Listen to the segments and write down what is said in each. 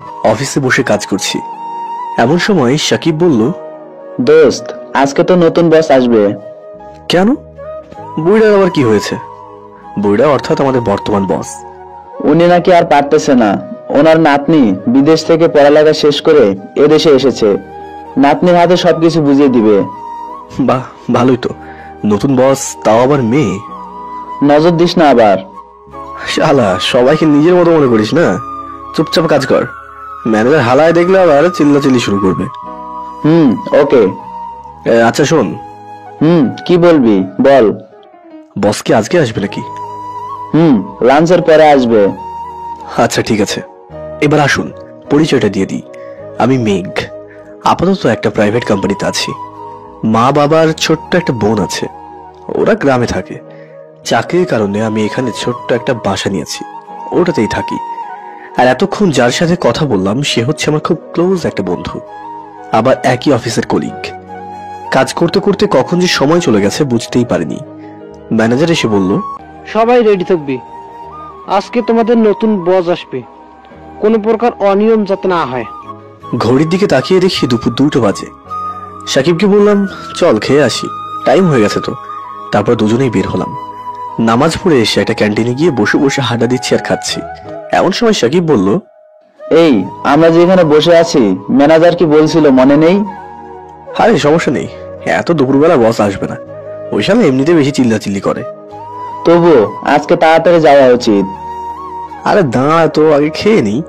অফিসে বসে কাজ করছি। এমন সময় সাকিব বলল, দোস্ত, আজকে তো নতুন বস আসবে। কেন? বুইড়ার আবার কি হয়েছে? বুইড়া অর্থাৎ আমাদের বর্তমান বস। উনি নাকি আর পারতেছে না। ওনার নাতনি বিদেশ থেকে পড়ালেখা শেষ করে এদেশে এসেছে। নাতনির হাতে সবকিছু বুঝিয়ে দিবে। বাহ, ভালোই তো। নতুন বস, তাও আবার মেয়ে। নজর দিস না আবার। শালা, সবাইকে নিজের মতো মনে করিস না। চুপচাপ কাজ কর। ম্যানেজার হালায় দেখলে আবার চিল্লাচিল্লি শুরু করবে। ওকে। আচ্ছা শোন, কি বলবি বল। বস কি আজকে আসবে নাকি? লাঞ্চের পরে আসবে। আচ্ছা ঠিক আছে। এবার আসুন পরিচয়টা দিয়ে দিই। আমি মেঘ। আপাতত একটা প্রাইভেট কোম্পানিতে আছি। মা বাবার ছোট্ট একটা বোন আছে, ওরা গ্রামে থাকে। চাকরির কারণে আমি এখানে ছোট্ট একটা বাসা নিয়েছি, ওটাতেই থাকি। আর এতক্ষণ যার সাথে কথা বললাম সে হচ্ছে আমার খুব ক্লোজ একটা বন্ধু, আবার একই অফিসের কলিগ। কাজ করতে করতে কখন যে সময় চলে গেছে বুঝতেই পারিনি। ম্যানেজার এসে বলল, সবাই রেডি থাকবি, আজকে তোমাদের নতুন বস আসবে, কোনো প্রকার অনিয়ম যাতে না হয়। ঘড়ির দিকে তাকিয়ে দেখি দুপুর 2টা বাজে। সাকিবকে বললাম, চল খেয়ে আসি, টাইম হয়ে গেছে তো। তারপর দুজনেই বের হলাম। নামাজ পড়ে এসে একটা ক্যান্টিনে গিয়ে বসে বসে হাঁটা দিচ্ছি আর খাচ্ছি। এমন সময় সাকিব বলল, এই, আমরা যেখানে বসে আছি ম্যানেজার কি বলছিল মনে নেই? আরে সমস্যা নেই, এত দুপুরবেলা বস আসবে না। ওই সামনে এমনিতে বেশি চিল্লাচিল্লি করে। তবু আজকে তাড়াতাড়ি যাওয়া উচিত। আরে দাঁড়া তো, আগে খেয়ে নিই।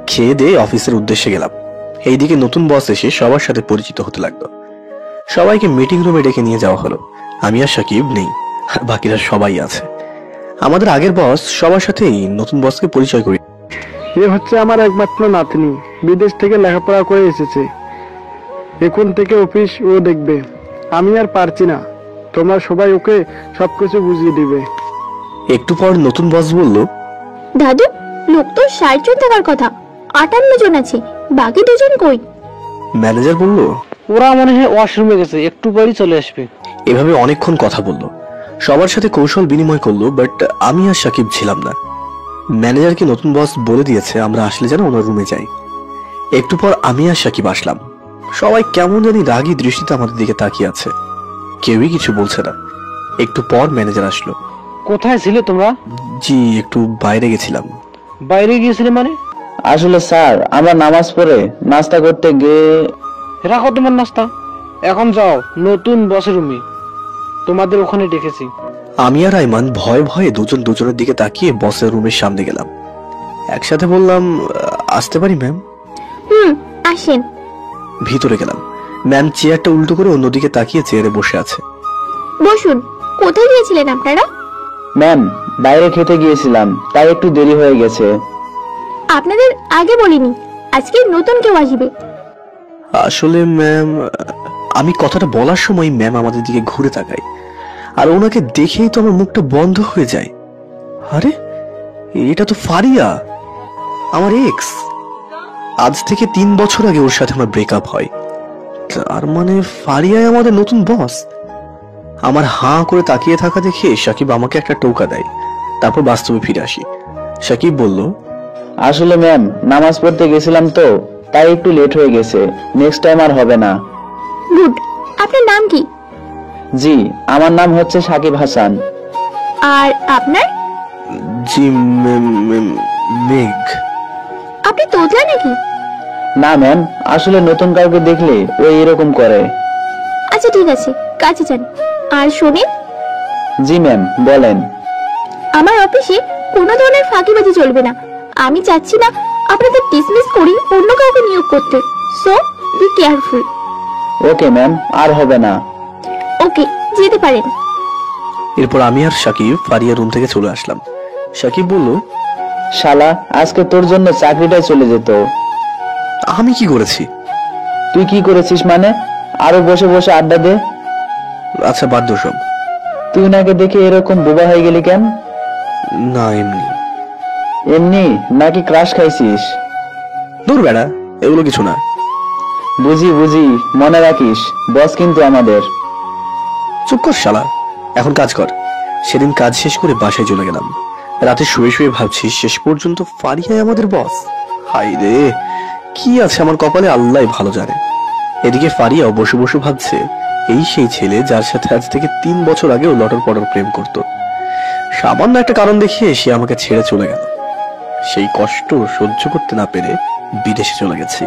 খেয়ে দিয়ে অফিসের উদ্দেশ্যে গেলাম। এইদিকে নতুন বস এসে সবার সাথে পরিচিত হতে লাগলো। সবাইকে মিটিং রুমে ডেকে নিয়ে যাওয়া হলো। আমি আর সাকিব নেই, আর বাকিরা সবাই আছে। আমাদের আগের বস সবার সাথেই নতুন বসকে পরিচয় করি। এ হচ্ছে আমার একমাত্র নাতনি, বিদেশ থেকে লেখাপড়া করে এসেছে। এখন থেকে অফিস ও দেখবে। আমি আর পারছি না, তোমরা সবাই ওকে সবকিছু বুঝিয়ে দিবে। একটু পর নতুন বস বলল, দাদু, লোক তো 60 জন থাকার কথা, 58 জন আছে, বাকি দুজন কই? ম্যানেজার বলল, ওরা মনে হয় ওয়াশরুমে গেছে, একটু পরেই চলে আসবে। এভাবে অনেকক্ষণ কথা বললো, সবার সাথে কৌশল বিনিময় করলো, বাট আমি আর সাকিব ছিলাম না। ম্যানেজারকে নতুন বস বলে দিয়েছে আমরা আসলে যেন ওনার রুমে যাই। একটু পর আমি আর সাকিব আসলাম। সবাই কেমন জানি রাগী দৃষ্টিতে আমাদের দিকে তাকিয়ে আছে, কেউই কিছু বলছে না। একটু পর ম্যানেজার আসলো। কোথায় ছিলে তোমরা? জি, একটু বাইরে গেছিলাম। বাইরে গিয়েছিলে মানে? আসলে স্যার, আমরা নামাজ পড়ে নাস্তা করতে গিয়ে। রাখো তোমার নাস্তা, এখন যাও নতুন বসের রুমে, তোমাদের ওখানে ডেকেছি। আমি আর আইমান ভয়ে ভয়ে দুজন দুজনের দিকে তাকিয়ে বসের রুমের সামনে গেলাম। একসাথে বললাম, আসতে পারি ম্যাম? আসেন। ভিতরে গেলাম। ম্যাম চেয়ারটা উল্টো করে অন্যদিকে তাকিয়ে চেয়ারে বসে আছে। বসুন। কোথায় গিয়েছিলেন আপনারা? ম্যাম, বাইরে খেতে গিয়েছিলাম, তাই একটু দেরি হয়ে গেছে। আপনাদের আগে বলিনি আজকে নতুন কেউ আসবে। আসলে ম্যাম, আমি কথাটা বলার সময় ম্যাম আমাদের দিকে ঘুরে তাকায়, আর ওনাকে দেখেই তো আমার মুখটা বন্ধ হয়ে যায়। আরে, এটা তো ফারিয়া, আমার এক্স। আজ থেকে 3 বছর আগে ওর সাথে আমার ব্রেকআপ হয়। তার মানে ফারিয়াই আমাদের নতুন বস। আমার হাঁ করে তাকিয়ে থাকা দেখে সাকিব আমাকে একটা টোকা দেয়। তারপর বাস্তবে ফিরে আসি। সাকিব বলল, আসলে ম্যাম, নামাজ পড়তে গেছিলাম তো, তাই একটু লেট হয়ে গেছে। নেক্সট টাইম আর হবে না। গুড। আপনার নাম কি? জি, আমার নাম হচ্ছে সাকিব হাসান। আর আপনার? জি মেঘ। আপনি তোতলা নাকি? না ম্যাম, আসলে নতুন কাউকে দেখলে ও এরকম করে। আচ্ছা ঠিক আছে, কাছে যান। আর শোনেন। জি ম্যাম, বলেন। আমার অফিসে কোনো ধরনের ফাঁকিবাজি চলবে না। আমি চাচ্ছি না আপনাদের ডিসমিস করি অন্য কাউকে নিয়োগ করতে। So be careful. Okay ma'am, আর হবে না। ওকে, যেতে পারেন। এরপর আমি আর সাকিব ফারিয়া রুম থেকে চলে আসলাম। সাকিব বলল, শালা, আজকে তোর জন্য চাকরিটাই চলে যেত। আমি কি করেছি? তুই কি করেছিস মানে? আরো বসে বসে আড্ডা দে। আচ্ছা বাদ দো সব। তুই ওনাকে দেখে এরকম বোবা হয়ে গেলি কেন? না এমনি। এমনি নাকি ক্রাশ খাইছিস? দূর বেড়া, এগুলো কিছু না। বুঝি বুঝি, মনে রাখিস, বস কিন্তু আমাদের। চুপ কর শালা, এখন কাজ কর। সেদিন কাজ শেষ করে বাসায় চলে গেলাম। রাতে শুয়ে শুয়ে ভাবছি শেষ পর্যন্ত ফারিয়াই আমাদের বস। হাই রে, কি আছে আমার কপালে আল্লাহ ভালো জানে। এদিকে ফারিয়াও বসে বসে ভাবছে, এই সেই ছেলে যার সাথে আজ থেকে 3 বছর আগেও লটর পটর প্রেম করত। সামান্য একটা কারণ দেখিয়ে সে আমাকে ছেড়ে চলে গেল। সেই কষ্ট সহ্য করতে না পেরে বিদেশে চলে গেছি।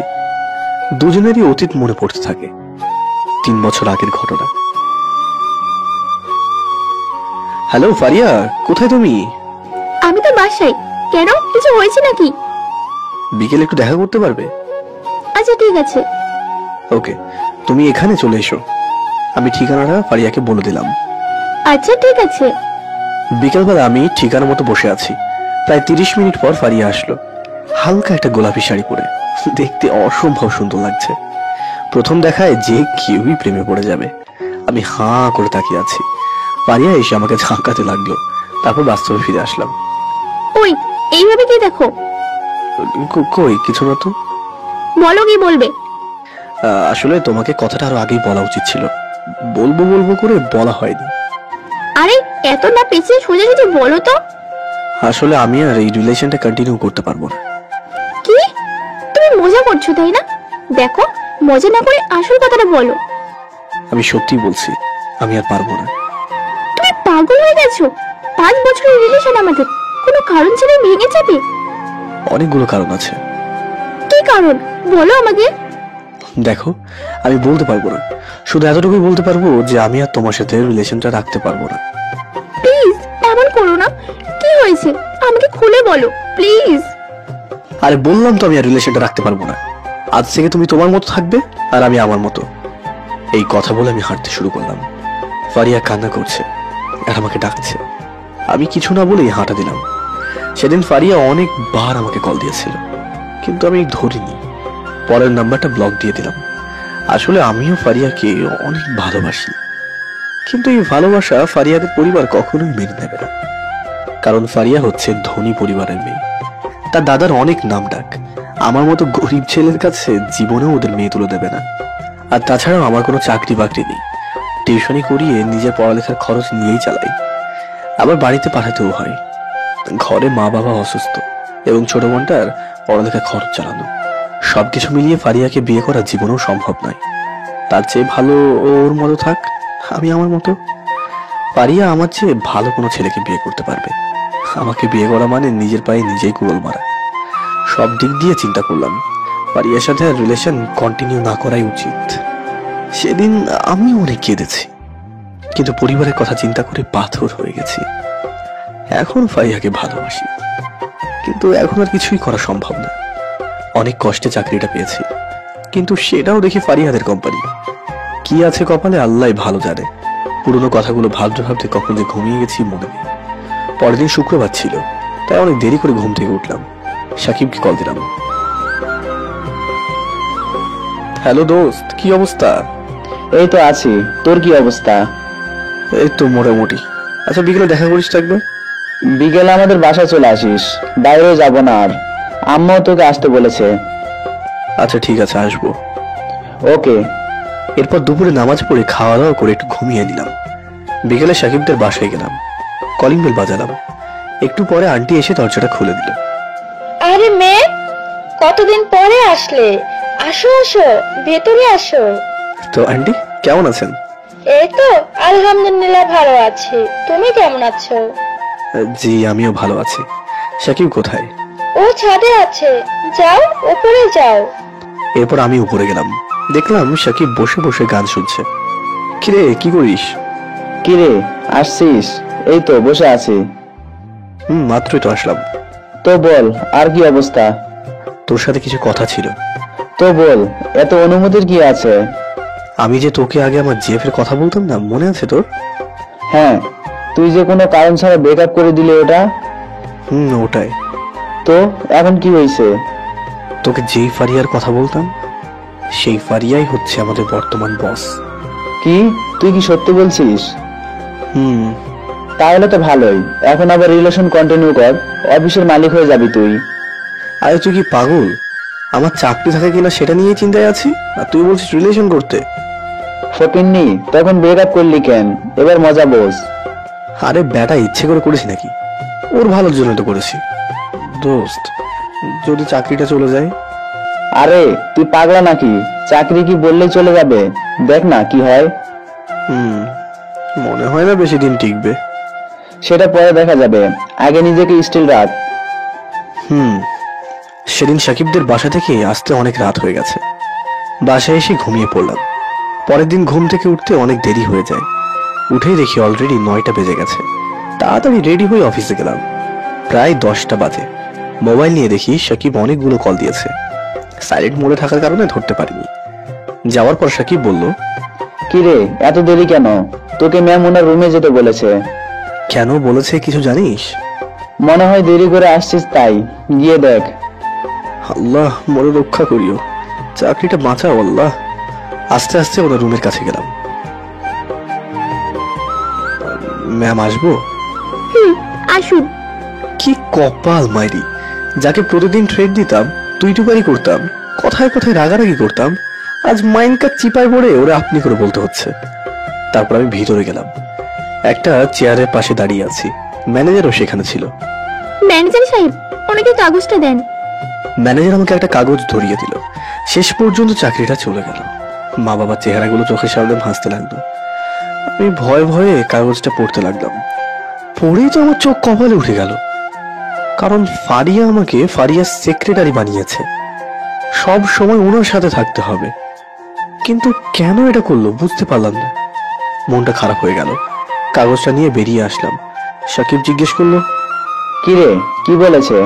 দুজনেরই অতীত মনে পড়তে থাকে, 3 বছর আগের ঘটনা। হ্যালো ফারিয়া, কোথায় তুমি? আমি তো বাসায়। কেন, কিছু হয়েছে নাকি? বিকেলে একটু দেখা করতে পারবে? আচ্ছা ঠিক আছে। ওকে, তুমি এখানে চলে এসো। আমি ঠিকানাটা ফারিয়াকে বলে দিলাম। আচ্ছা ঠিক আছে। বিকেলবেলা আমি ঠিকানা মতো বসে আছি। প্রায় 30 মিনিট পর ফারিয়া আসলো, হালকা একটা গোলাপি শাড়ি পরে। দেখতে অসম্ভব সুন্দর লাগছে। প্রথম দেখায় যে কেউই প্রেমে পড়ে যাবে। আমি হাঁ করে তাকিয়ে আছি। ফারিয়া এসে আমাকে ঝাঁকাতে লাগলো, তারপর বাস্তবে ফিরে আসলাম। ওই, এইভাবে কি দেখো? কই কিছু না তো। বলো, কি বলবে? আসলে তোমাকে কথাটা আরো আগেই বলা উচিত ছিল। বলবো বলবো করে বলা হয়নি। আরে এত না পেছিয়ে সোজা সোজা বলো তো। আসলে আমি আর এই রিলেশনটা কন্টিনিউ করতে পারবো না। কি, তুমি মজা করছো তাই না? দেখো, মজা না করে আসল কথাটা বলো। আমি সত্যি বলছি, আমি আর পারবো না। তুমি পাগল হয়ে গেছো? 5 বছরের রিলেশন আমাদের, কোনো কারণ ছাড়া ভেঙে যাবে? অনেকগুলো কারণ আছে। কি কারণ বলো আমাকে। দেখো, আমি বলতে পারবো না। শুধু এতটুকুই বলতে পারবো যে আমি আর তোমার সাথে রিলেশনটা রাখতে পারবো না। প্লিজ এমন করো না। কি হয়েছে আমাকে খুলে বলো প্লিজ। আরে বললাম তো আমি আর রিলেশনটা রাখতে পারবো না। আজ থেকে তুমি তোমার মতো থাকবে আর আমি আমার মতো। এই কথা বলে আমি হাঁটতে শুরু করলাম। ফারিয়া কান্না করছে আর আমাকে ডাকছে। আমি কিছু না বলেই হাঁটা দিলাম। সেদিন ফারিয়া অনেকবার আমাকে কল দিয়েছিল, কিন্তু আমি ধরিনি। পরের নাম্বারটা ব্লক দিয়ে দিলাম। আসলে আমিও ফারিয়াকে অনেক ভালোবাসি, কিন্তু এই ভালোবাসা ফারিয়াদের পরিবার কখনোই মেনে নেবে না। কারণ ফারিয়া হচ্ছে ধনী পরিবারের মেয়ে। তার দাদার অনেক নাম ডাক। আমার মতো গরিব ছেলের কাছে জীবনেও ওদের মেয়ে তুলে দেবে না। আর তাছাড়াও আমার কোনো চাকরি বাকরি নেই। টিউশনি করিয়ে নিজের পড়ালেখার খরচ নিয়েই চালাই। আবার বাড়িতে পাঠাতেও হয়। ঘরে মা বাবা অসুস্থ এবং ছোট বোনটার পড়ালেখার খরচ চালানো। সবকিছু মিলিয়ে ফারিয়াকে বিয়ে করা জীবনেও সম্ভব নয়। তার চেয়ে ভালো ওর মতো থাক, আমি আমার মতো। ফারিয়া আমার চেয়ে ভালো কোনো ছেলেকে বিয়ে করতে পারবে। আমাকে বিয়ে করা মানে নিজের পায়ে নিজেই কুড়োল মারা। সব দিক দিয়ে চিন্তা করলাম, ফারিয়ার সাথে রিলেশন কন্টিনিউ না করাই উচিত। সেদিন আমি অনেক কেঁদেছি, কিন্তু পরিবারের কথা চিন্তা করে পাথর হয়ে গেছি। এখন ফারিয়াকে ভালোবাসি, কিন্তু এখন আর কিছুই করা সম্ভব না। অনেক কষ্টে চাকরিটা পেয়েছি, কিন্তু সেটাও দেখি ফারিয়াদের কোম্পানি। কি আছে কপালে আল্লাহ ভালো জানে। পুরনো কথাগুলো ভাবতে ভাবতে কখন যে ঘুমিয়ে গেছি মনে নেই। পরের দিন শুক্রবার ছিল, তাই অনেক দেরি করে ঘুম থেকে উঠলাম। সাকিবকে কল দিলাম। হ্যালো দোস্ত, কি অবস্থা? এই তো আছি, তোর কি অবস্থা? এই তো মোটামুটি। আচ্ছা বিকেলে দেখা করিস তো একবার। বিকেলে আমাদের বাসায় চলে আসিস, বাইরেও যাব না আর। আম্মাও তোকে আসতে বলেছে। আচ্ছা ঠিক আছে, আসবো। ওকে। এরপর দুপুরে নামাজ পড়ে খাওয়া দাওয়া করে একটু ঘুমিয়ে নিলাম। বিকেলে সাকিবদের বাসায় গেলাম। কলিং বেল বাজালাম। একটু পরে আন্টি এসে দরজাটা খুলে দিল। আরে মেয়ে, কতদিন পরে আসলে? আসো আসো, ভেতরে আসো। তো আন্টি কেমন আছেন? এই তো আলহামদুলিল্লাহ ভালো আছি। তুমি কেমন আছো? জি আমিও ভালো আছি। সাকিব কোথায়? ও ছাদে আছে, যাও উপরে যাও। এরপর আমি উপরে গেলাম। দেখলাম সাকিব বসে বসে গান শুনছে। কিরে কি করিস? কিরে আসছিস? এই তো বসে আছি। মাত্রই তো আসলাম। তো বল, আর কি অবস্থা? তোর সাথে কিছু কথা ছিল। তো বল, এত অনুমতির কি আছে? আমি যে তোকে আগে আমার জিএফের কথা বলতাম না, মনে আছে তোর? হ্যাঁ, তুই যে কোনো কারণ ছাড়া ব্রেকআপ করে দিলে ওটা। ওটাই। তো এখন কি হয়েছে? তোকে যেই ফারিয়ার কথা বলতাম, সেই ফারিয়াই হচ্ছে আমাদের বর্তমান বস। কি, তুই কি সত্যি বলছিস? হুম। তাহলে তো ভালোই। এখন আবার রিলেশন কন্টিনিউ কর, অফিসের মালিক হয়ে যাবি তুই। আরে তুই কি পাগল? আমার চাকরি থাকে কিনা সেটা নিয়ে চিন্তায় আছি, আর তুই বলছিস রিলেশন করতে। ফকিন্নি, তখন ব্রেকআপ করলি কেন? এবার মজা বোঝ। আরে বেটা ইচ্ছে করে করেছি নাকি? ওর ভালোর জন্য তো করেছি। দোস্ত, যদি চাকরিটা চলে যায়? আরে তুই পাগলা নাকি? চাকরি কি বললেই চলে যাবে? দেখ না কি হয়। মনে হয় না বেশি দিন টিকবে। সেটা পরে দেখা যাবে, আগে নিজেকে স্টিল রাখ। সেদিন সাকিবদের বাসা থেকে আসতে অনেক রাত হয়ে গেছে। বাসায় এসে ঘুমিয়ে পড়লাম। পরের দিন ঘুম থেকে উঠতে অনেক দেরি হয়ে যায়। উঠেই দেখি অলরেডি 9টা বেজে গেছে। তাড়াতাড়ি রেডি হয়ে অফিসে গেলাম। প্রায় 10টা বাজে। মোবাইল নিয়ে দেখি সাকিব অনেকগুলো কল দিয়েছে। সাইলেন্ট মোডে থাকার কারণে ধরতে পারিনি। যাওয়ার পর সাকিব বলল, কি রে এত দেরি কেন? তোকে ম্যাম ওনার রুমে যেতে বলেছে। কেন বলেছে কিছু জানিস? মনে হয় দেরি করে আসছিস তাই, গিয়ে দেখ। আল্লাহ মোরে রক্ষা করিও, চাকরিটা বাঁচাও আল্লাহ। আস্তে আস্তে ওনার রুমের কাছে গেলাম। ম্যাম আসবো? আসুন। কি কপাল মাইরি, যাকে প্রতিদিন ট্রেড দিতাম, তুই টুকারি করতাম, কথায় কথায় রাগারাগি করতাম, আজ মাইনকা চিপায় পড়ে ওরা আপনি করে বলতে হচ্ছে। তারপর আমি ভিতরে গেলাম। একটা চেয়ারের পাশে দাঁড়িয়ে আছি। ম্যানেজারও সেখানে ছিল। ম্যানেজার সাহেব, ওনাকে কাগজটা দেন। ম্যানেজার আমাকে একটা কাগজ ধরিয়ে দিল। শেষ পর্যন্ত চাকরিটা চলে গেল। মা বাবার চেহারাগুলো চোখের সামনে ভাসতে লাগলো। আমি ভয়ে ভয়ে কাগজটা পড়তে লাগলাম। পড়েই তো আমার চোখ কপালে উঠে গেল। কারণ ফারিয়া আমাকে ফারিয়ার সেক্রেটারি বানিয়েছে। সব সময় ওনার সাথে থাকতে হবে। কিন্তু কেন এটা করলো বুঝতে পারলাম না। মনটা খারাপ হয়ে গেল। কাগজটা নিয়ে বেরিয়ে আসলাম। সাকিব জিজ্ঞেস করলো, কি রে কি বলেছে?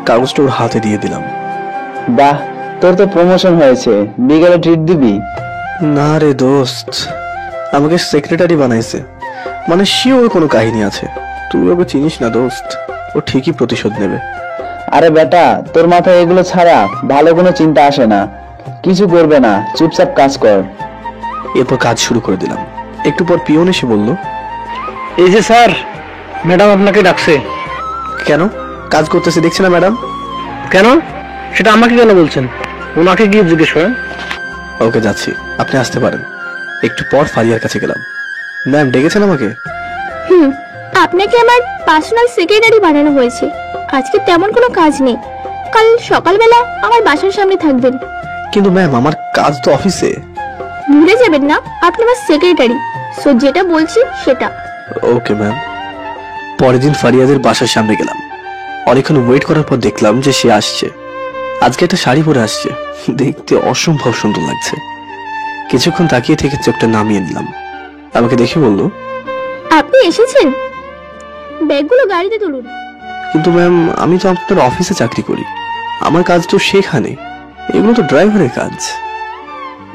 কাগজটা ওর হাতে দিয়ে দিলাম। বাহ, তোর তো প্রমোশন হয়েছে, বিকেলে ট্রিট দিবি? না রে দোস্ত, আমাকে সেক্রেটারি বানাইছে মানে শিওর কোনো কাহিনী আছে। তুই ওকে চিনিস না দোস্ত, ও ঠিকই প্রতিশোধ নেবে। আরে বেটা, তোর মাথায় এগুলো ছাড়া ভালো কোনো চিন্তা আসে না। কিছু করবে না, চুপচাপ কাজ কর। এরপর কাজ শুরু করে দিলাম। একটু পর পিয়ন এসে বলল, এই যে স্যার, ম্যাডাম আপনাকে ডাকছে। কেন? কাজ করতেছে দেখছি না ম্যাডাম? কেন? সেটা আমাকে কেন বলছেন? ওনাকে গিয়ে জিজ্ঞেস করেন। ওকে যাচ্ছি, আপনি আসতে পারেন। একটু পর ফারিয়ার কাছে গেলাম। ম্যাম ডেকেছেন আমাকে? আপনাকে আমার পার্সোনাল সেক্রেটারি বানানো হয়েছে। আজকে তেমন কোনো কাজ নেই। কাল সকালবেলা আমার বাসার সামনে থাকবেন। কিন্তু ম্যাম আমার কাজ তো অফিসে। ভুলে যাবেন না, আপনি আমার সেক্রেটারি। সো যেটা বলছি সেটা। Okay ma'am. পরের দিন ফারিয়াদের বাসার সামনে গেলাম। অনেকক্ষণ ওয়েট করার পর দেখলাম যে সে আসছে। আজকে একটা শাড়ি পরে আসছে। দেখতে অসম্ভব সুন্দর লাগছে। কিছুক্ষণ তাকিয়ে থেকে চোখটা নামিয়ে নিলাম। আমাকে দেখে বলল, আপনি এসেছেন? ব্যাগগুলো গাড়িতে তুলুন। কিন্তু ম্যাম আমি তো আপনার অফিসে চাকরি করি, আমার কাজ তো সেখানে। এগুলো তো ড্রাইভারের কাজ।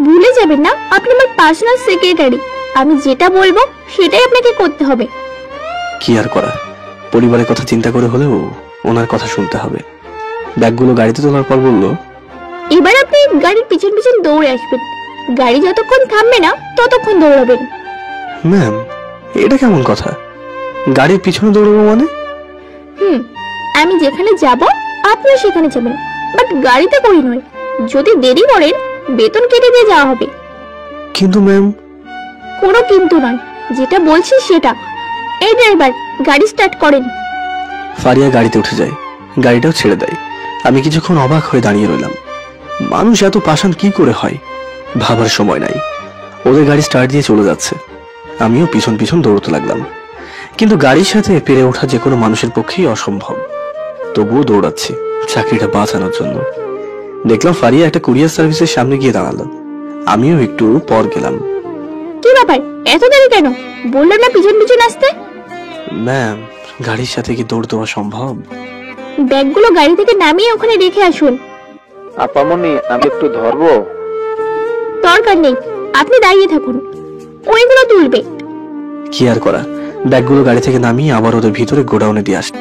ভুলে যাবেন না, আপনি আমার পার্সোনাল সেক্রেটারি। আমি যেটা বলবো সেটাই আপনাকে করতে হবে। কি আর করা, পরিবারের কথা চিন্তা করে হলেও ওনার কথা শুনতে হবে। ব্যাগগুলো গাড়িতে তোলার পর বলল, এবার আপনি গাড়ির পিছন পিছন দৌড়ে আসবেন। গাড়ি যতক্ষণ থামবে না ততক্ষণ দৌড়াবেন। ম্যাম এটা কেমন কথা? গাড়ির পিছনে দৌড়বো মানে? আমি যেখানে যাব আপনিও সেখানে যাবেন, বাট গাড়িতে করে নয়। যদি দেরি করেন বেতন কেটে দিয়ে যাওয়া হবে। কিন্তু ম্যাম। কোনো কিন্তু নয়, যেটা বলছি সেটা। এই ড্রাইভার, গাড়ি স্টার্ট করেন। ফারিয়া গাড়িতে উঠে যায়, গাড়িটাও ছেড়ে দেয়। আমি কিছুক্ষণ অবাক হয়ে দাঁড়িয়ে রইলাম। মানুষ এত পাষাণ কি করে হয়? ভাবার সময় নাই। ওদের গাড়ি স্টার্ট দিয়ে চলে যাচ্ছে। আমিও পিছন পিছন দৌড়তে লাগলাম। কিন্তু গাড়ির সাথে পেরে ওঠা যে কোনো মানুষের পক্ষেই অসম্ভব। তবুও দৌড়াচ্ছি চাকরিটা বাঁচানোর জন্য। দেখলাম ফারিয়া একটা কুরিয়ার সার্ভিসের সামনে গিয়ে দাঁড়ালো। আমিও একটু পর গেলাম। কি ব্যাপার, এত দেরি কেন? বললাম না পিছন পিছন আসতে। ম্যাম গাড়ির সাথে কি দৌড় দেওয়া সম্ভব? ব্যাগগুলো গাড়ি থেকে নামিয়ে ওখানে রেখে আসুন। আপামনি, আমি একটু ধরবো? দরকার নেই, আপনি দাঁড়িয়ে থাকুন, ওইগুলো তুলবে। কি আর করা, ব্যাগগুলো গাড়ি থেকে নামিয়ে আবার ওদের ভিতরে গোডাউনে দিয়ে আসে।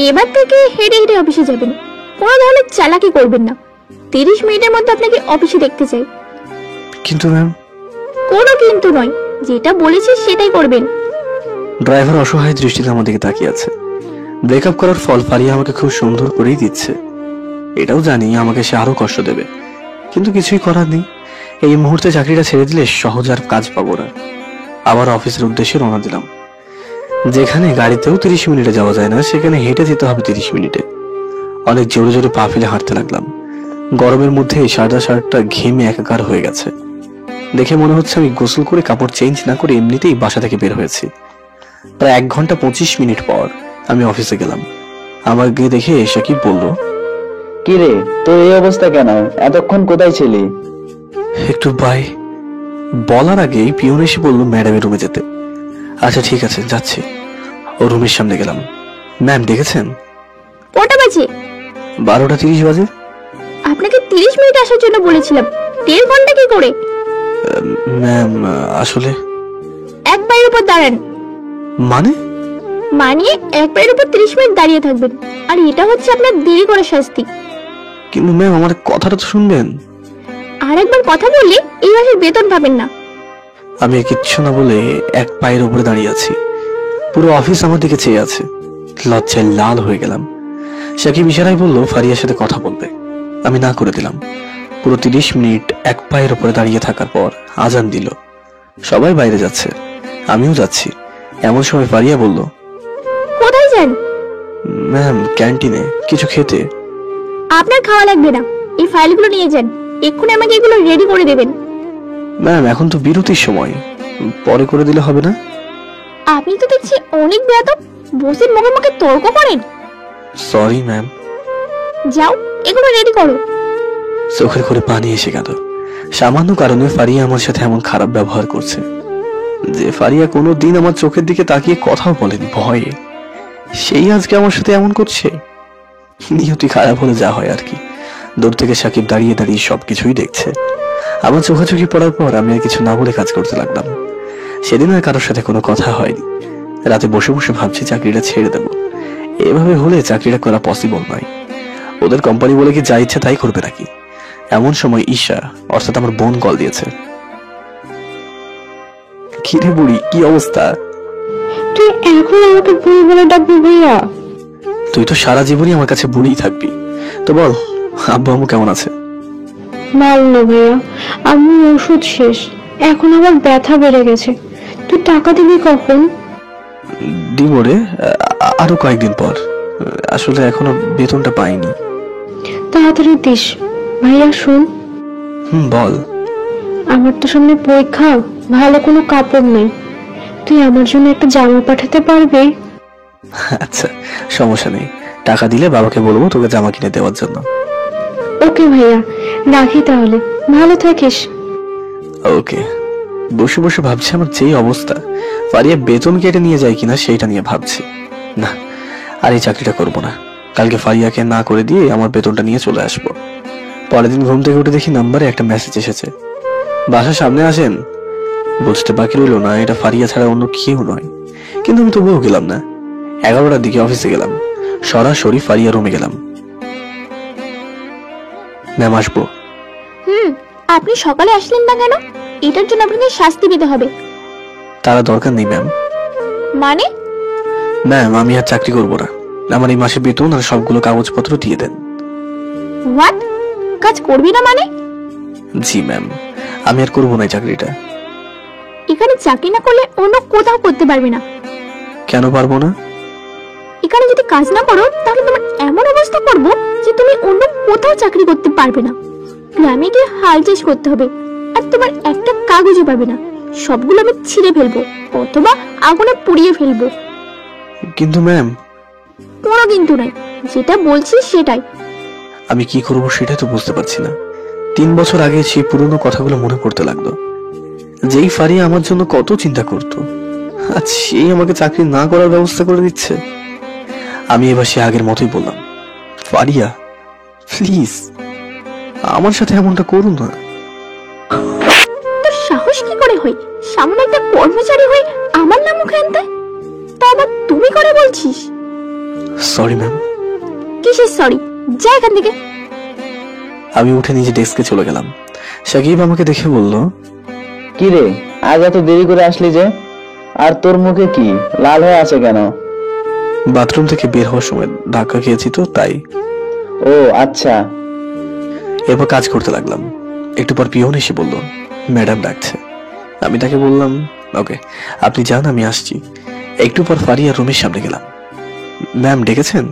এবার থেকে হেঁটে হেঁটে অফিসে যাবেন। কোনো ধরনের চালাকি করবেন না। 30 মিনিটের মধ্যে আপনাকে অফিসে দেখতে চাই। কিন্তু ম্যাম। কোনো কিন্তু নয়, যেটা বলেছি সেটাই করবেন। ড্রাইভার অসহায় দৃষ্টিতে আমার দিকে তাকিয়ে আছে। ব্রেকআপ করার ফল ফারিয়া আমাকে খুব সুন্দর করেই দিচ্ছে। এটাও জানি আমাকে সে আরো কষ্ট দেবে, কিন্তু কিছুই করার নেই। এই মুহূর্তে চাকরিটা ছেড়ে দিলে সহজ আর কাজ পাবো না। আবার অফিসের উদ্দেশ্যে রওনা দিলাম। যেখানে গাড়িতেও 30 মিনিটে যাওয়া যায় না, সেখানে হেঁটে যেতে হবে 30 মিনিটে। অনেক জোরে জোরে পা ফেলে হাঁটতে লাগলাম। গরমের মধ্যে সাদা শার্টটা ঘেমে একাকার হয়ে গেছে। দেখে মনে হচ্ছে আমি গোসল করে কাপড় চেঞ্জ না করে এমনিতেই বাসা থেকে বের হয়েছি। প্রায় 1 ঘন্টা 25 মিনিট পর আমি অফিসে গেলাম। আমাকে দেখে সাকিব বলল, কি রে, তোর এই অবস্থা কেন? এতক্ষণ কোথায় ছিলি? একটু বাই। বলার আগেই পিয়ন এসে বলল ম্যাডামের রুমে যেতে। আচ্ছা ঠিক আছে, যাচ্ছি। ও রুমের সামনে গেলাম। ম্যাম ডেকেছেন? কটা বাজে? 12:30 বাজে। আপনাকে 30 মিনিট আসার জন্য বলেছিলাম, 1.5 ঘন্টা কি করে? ম্যাম আসলে এক পায়ের উপর দাঁড়ান। মানে মানে এক পায়ের উপর 30 মিনিট দাঁড়িয়ে থাকবেন, আর এটা হচ্ছে আপনার দেরি করে শাস্তি। কিন্তু ম্যাম আমার কথাটা তো শুনবেন। আর একবার কথা বললে এই মাসের বেতন পাবেন না। আমি আর কিচ্ছু না বলে এক পায়ের উপরে দাঁড়িয়ে আছি। পুরো অফিস আমার দিকে চেয়ে আছে। লজ্জায় লাল হয়ে গেলাম। সাকিব ইশারায় বলল ফারিয়ার সাথে কথা বলবে। আমি না করে দিলাম। পুরো 30 মিনিট এক পায়ের উপরে দাঁড়িয়ে থাকার পর আজান দিল। সবাই বাইরে যাচ্ছে, আমিও যাচ্ছি। এমন সময় ফারিয়া বলল, কোথায় যান? ম্যাম ক্যান্টিনে কিছু খেতে। আপনার খাওয়া লাগবে না, এই ফাইলগুলো নিয়ে যান। এক্ষুনি আমাকে এগুলো রেডি করে দেবেন। ম্যাম এখন তো বিরতির সময়, পরে করে দিলে হবে না? আপনি তো দেখছি অনেক বেয়াদব, বসের মুখে মুখে তর্ক করেন। Sorry ma'am. যাও এগুলো রেডি করো। চোখের করে পানি এসে গেল। সামান্য কারণে ফারিয়া আমার সাথে এমন খারাপ ব্যবহার করছে, যে ফারিয়া কোনোদিন আমার চোখের দিকে তাকিয়ে কথাও বলেনি ভয়ে, সেই আজকে আমার সাথে এমন করছে। নিয়তি খারাপ হলে যা হয় আর কি। দূর থেকে সাকিব দাঁড়িয়ে দাঁড়িয়ে সবকিছুই দেখছে। আমার চোখাচোখি পড়ার পর আমি আর কিছু না বলে কাজ করতে লাগলাম। সেদিন আর কারোর সাথে কোনো কথা হয়নি। রাতে বসে বসে ভাবছি চাকরিটা ছেড়ে দেবো। এভাবে হলে চাকরিটা করা পসিবল নয়। ওদের কোম্পানি বলে কি যা ইচ্ছে তাই করবে নাকি? এমন সময় ঈশা অর্থাৎ আমার বোন কল দিয়েছে। কি রে বুড়ি, কি অবস্থা? তুই এখন আমাকে বুড়ি বলে ডাকবি ভাইয়া? তুই তো সারা জীবনই আমার কাছে বুড়িই থাকবি। তো বল, আব্বু আম্মু কেমন আছে? ভালো না ভাইয়া, আমি ওষুধ শেষ, এখন আবার ব্যথা বেড়ে গেছে। তুই টাকা দিবি কখন? দিব রে, আরো কয়েকদিন পর। আসলে এখনো বেতনটা পাইনি। তাড়াতাড়ি দিস ভাইয়া। শোন, বল। আমার তো সামনে পরীক্ষা, ভালো কোনো কাপড় নেই। তুই আমার জন্য একটা জামা পাঠাতে পারবি? আচ্ছা সমস্যা নেই, টাকা দিলে বাবাকে বলবো তোকে জামা কিনে দেওয়ার জন্য। ওকে ভাইয়া, রাখি তাহলে, ভালো থাকিস। ওকে। বসে বসে ভাবছি আমার যেই অবস্থা, ফারিয়া বেতন কেটে নিয়ে যায় কিনা সেইটা নিয়ে ভাবছি। না, আর এই চাকরিটা করবো না। কালকে ফারিয়াকে না করে দিয়ে আমার বেতনটা নিয়ে চলে আসবো। পরের দিন ঘুম থেকে উঠে দেখি নাম্বারে একটা মেসেজ এসেছে, বাসার সামনে আসেন। বুঝতে বাকি রইল না এটা ফারিয়া ছাড়া অন্য কেউ নয়। কিন্তু আমি তবুও গেলাম না। 11টার দিকে অফিসে গেলাম, সরাসরি ফারিয়া রুমে গেলাম। ম্যাম আসবো। আপনি সকালে আসলেন না কেন? এটার জন্য আপনাকে শাস্তি পেতে হবে। তারা দরকার নেই ম্যাম। মানে? ম্যাম আমি আর চাকরি করবো না। আমার এই মাসে বেতন আর সবগুলো কাগজপত্র দিয়ে দেন। হোয়াট? কাজ করবি না মানে? জি ম্যাম, আমি আর করবো না এই চাকরিটা। এখানে চাকরি না করলে অন্য কোথাও করতে পারবে না। কেন পারবো না? এখানে যদি কাজ না করো তাহলে তোমার এমন অবস্থা করব যে তুমি অন্য কোথাও চাকরি করতে পারবে না। গ্রামে গিয়ে হাল চাষ করতে হবে, আর তোমার একটা কাগজও পাবে না। সবগুলো আমি ছিঁড়ে ফেলবো অথবা আগুনে পুড়িয়ে ফেলবো। কিন্তু ম্যাম। কোনো কিন্তু নাই, যেটা বলছি সেটাই। আমি কি করবো সেটাই তো বুঝতে পারছি না। 3 বছর আগে সেই পুরনো কথাগুলো মনে পড়তে লাগলো। যেই ফারিয়া আমার জন্য কত চিন্তা করতো, আজ সেই আমাকে চাকরি না করার ব্যবস্থা করে দিচ্ছে। আমি এবার সে আগের মতোই বললাম, ফারিয়া প্লিজ আমার সাথে এমনটা করুন না। তোর সাহস কি করে হয় সামনে একটা কর্মচারী হয়ে আমার নাম মুখে আনতে? তা আবার তুমি করে বলছিস? Sorry ma'am. কিসের সরি? যা এখান থেকে। আমি উঠে নিজে ডেস্কে চলে গেলাম। সাকিব আমাকে দেখে বলল, কি রে, আজ এত দেরি করে আসলি যে? আর তোর মুখে কি লাল হয়ে আছে কেন? বাথরুম থেকে বের হওয়ার সময় ধাক্কা খেয়েছি তো তাই। ও আচ্ছা। এরপর কাজ করতে লাগলাম। একটু পর পিয়ন এসে বলল ম্যাডাম ডাকছে। আমি তাকে বললাম ওকে আপনি যান, আমি আসছি। একটু পর ফারিয়া রুমের সামনে গেলাম। ম্যাম ডেকেছেন?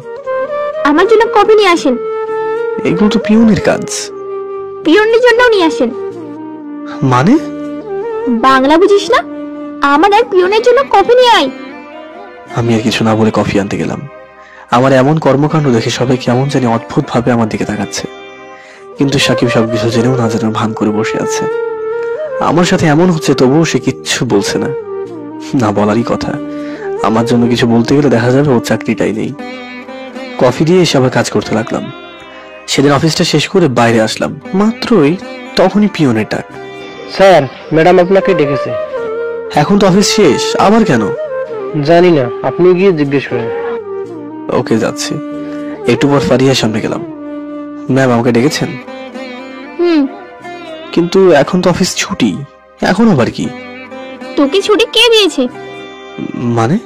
আমার জন্য কফি নিয়ে আসেন। এগুলো তো পিয়নের কাজ। পিয়নের জন্যও নিয়ে আসেন। মানে? বাংলা বুঝিস না? আমার আর পিয়নের জন্য কফি নিয়ে আয়। আমি আর কিছু না বলে কফি আনতে গেলাম। আমার এমন কর্মকাণ্ড দেখে সবাই কেমন জানি অদ্ভুত ভাবে আমার দিকে তাকাচ্ছে, কিন্তু সাকিব সবকিছু জেনেও না জেনেও ভান করে বসে আছে। আমার সাথে এমন হচ্ছে তবুও সে কিচ্ছু বলছে না। না বলারই কথা, আমার জন্য কিছু বলতে গেলে দেখা যাবে ওর চাকরিটাই নেই। কফি দিয়ে এসে আবার কাজ করতে লাগলাম। সেদিন অফিসটা শেষ করে বাইরে আসলাম, মাত্রই তখনই পিয়নের ডাক। স্যার, ম্যাডাম আপনাকে ডেকেছে। এখন তো অফিস শেষ, আবার কেন? জানি না, আপনি গিয়ে জিজ্ঞেস করেন। ওকে, যাচ্ছি। একটু পর ফারিয়ার সামনে গেলাম। ম্যাম, আমাকে ডেকেছেন? হুম। কিন্তু এখন তো অফিস ছুটি, এখন আবার কি? তোকে ছুটি কে দিয়েছে? মানে?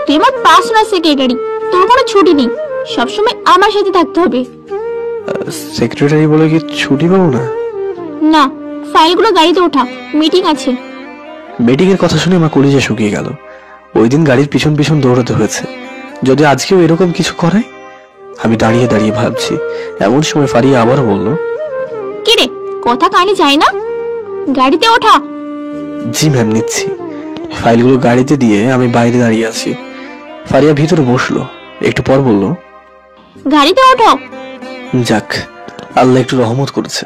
তুই আমার পার্সোনাল সেক্রেটারি, তোর কোনো ছুটি নেই, সবসময় আমার সাথে থাকতে হবে। সেক্রেটারি বলে কি ছুটি পাবো না? না, ফাইলগুলো গাড়িতে ওঠা, মিটিং আছে। মিটিং এর কথা শুনে আমার কলিজা শুকিয়ে গেল। ওই দিন গাড়ির পিছন পিছন দৌড়াতে হয়েছে, যদি আজকেও এরকম কিছু করে। আমি দাঁড়িয়ে দাঁড়িয়ে ভাবছি, এমন সময় ফারিয়া আবারও বলল, কি রে, কথা কানে যায় না? গাড়িতে ওঠা। জি ম্যাম, নিচ্ছি। ফাইলগুলো গাড়িতে দিয়ে আমি বাইরে দাঁড়িয়ে আছি। ফারিয়া ভিতরে বসলো, একটু পর বলল, গাড়িতে ওঠো। যাক, আল্লাহ একটু রহমত করেছে,